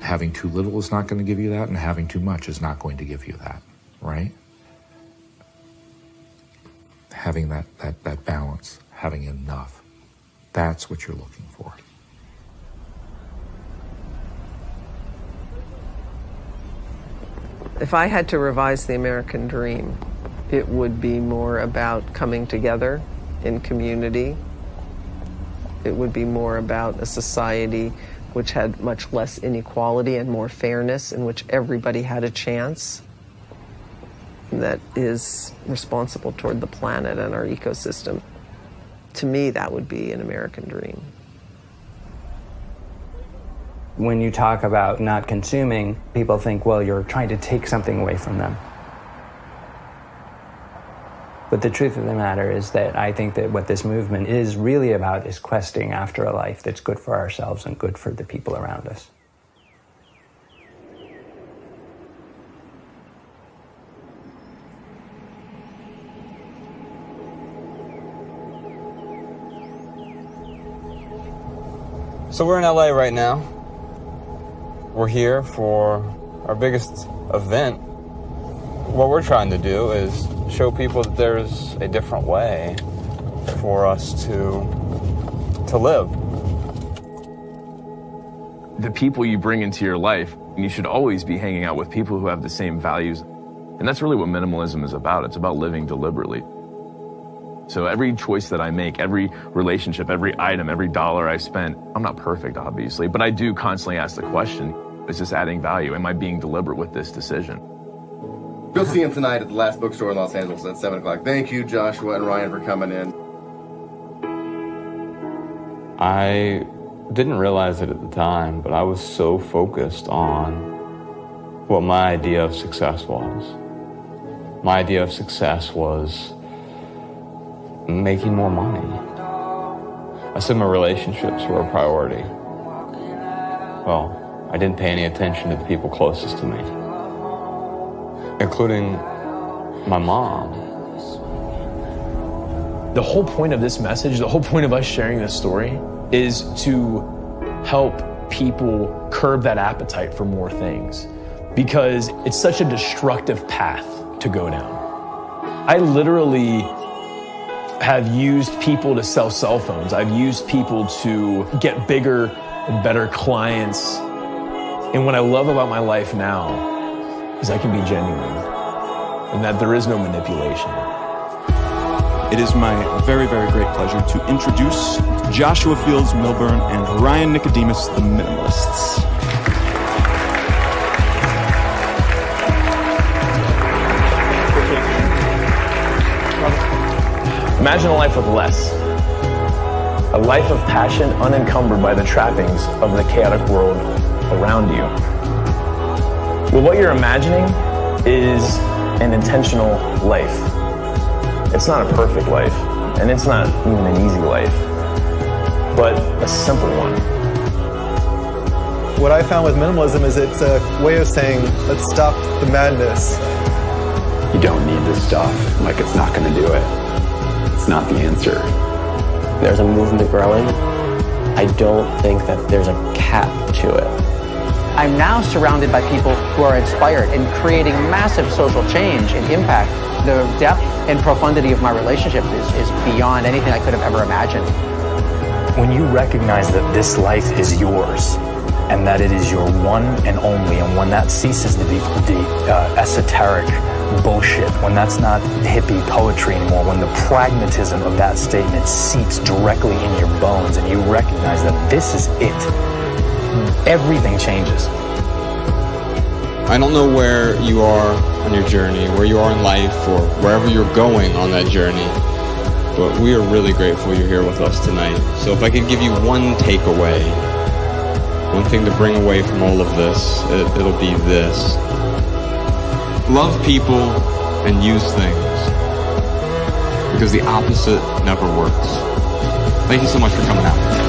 Having too little is not going to give you that, and having too much is not going to give you that, right? Having that balance, having enough, that's what you're looking for. If I had to revise the American dream, it would be more about coming together in community. It would be more about a society which had much less inequality and more fairness, in which everybody had a chance, that is responsible toward the planet and our ecosystem. To me, that would be an American dream. When you talk about not consuming, people think, well, you're trying to take something away from them. But the truth of the matter is that I think that what this movement is really about is questing after a life that's good for ourselves and good for the people around us. So we're in LA right now. We're here for our biggest event. What we're trying to do is show people that there's a different way for us to live. The people you bring into your life, you should always be hanging out with people who have the same values. And that's really what minimalism is about. It's about living deliberately. So every choice that I make, every relationship, every item, every dollar I spend, I'm not perfect, obviously, but I do constantly ask the question, is this adding value? Am I being deliberate with this decision? Go see him tonight at the last bookstore in Los Angeles at 7 o'clock. Thank you, Joshua and Ryan, for coming in. I didn't realize it at the time, but I was so focused on what my idea of success was. My idea of success was making more money. I said my relationships were a priority. Well, I didn't pay any attention to the people closest to me, including my mom. The whole point of this message, the whole point of us sharing this story is to help people curb that appetite for more things, because it's such a destructive path to go down. I literally have used people to sell cell phones. I've used people to get bigger and better clients. And what I love about my life now is I can be genuine and that there is no manipulation. It is my very, very great pleasure to introduce Joshua Fields Millburn and Ryan Nicodemos, the Minimalists. Imagine a life with less. A life of passion unencumbered by the trappings of the chaotic world around you. Well, what you're imagining is an intentional life. It's not a perfect life, and it's not even an easy life, but a simple one. What I found with minimalism is it's a way of saying, let's stop the madness. You don't need this stuff. Like, it's not going to do it. It's not the answer. There's a movement growing. I don't think that there's a cap to it. I'm now surrounded by people who are inspired and creating massive social change and impact. The depth and profundity of my relationship is beyond anything I could have ever imagined. When you recognize that this life is yours and that it is your one and only, and when that ceases to be esoteric bullshit, when that's not hippie poetry anymore, when the pragmatism of that statement seeps directly in your bones and you recognize that this is it, everything changes. I don't know where you are on your journey, where you are in life, or wherever you're going on that journey, but we are really grateful you're here with us tonight. So if I could give you one takeaway, one thing to bring away from all of this, it'll be this. Love people and use things, because the opposite never works. Thank you so much for coming out.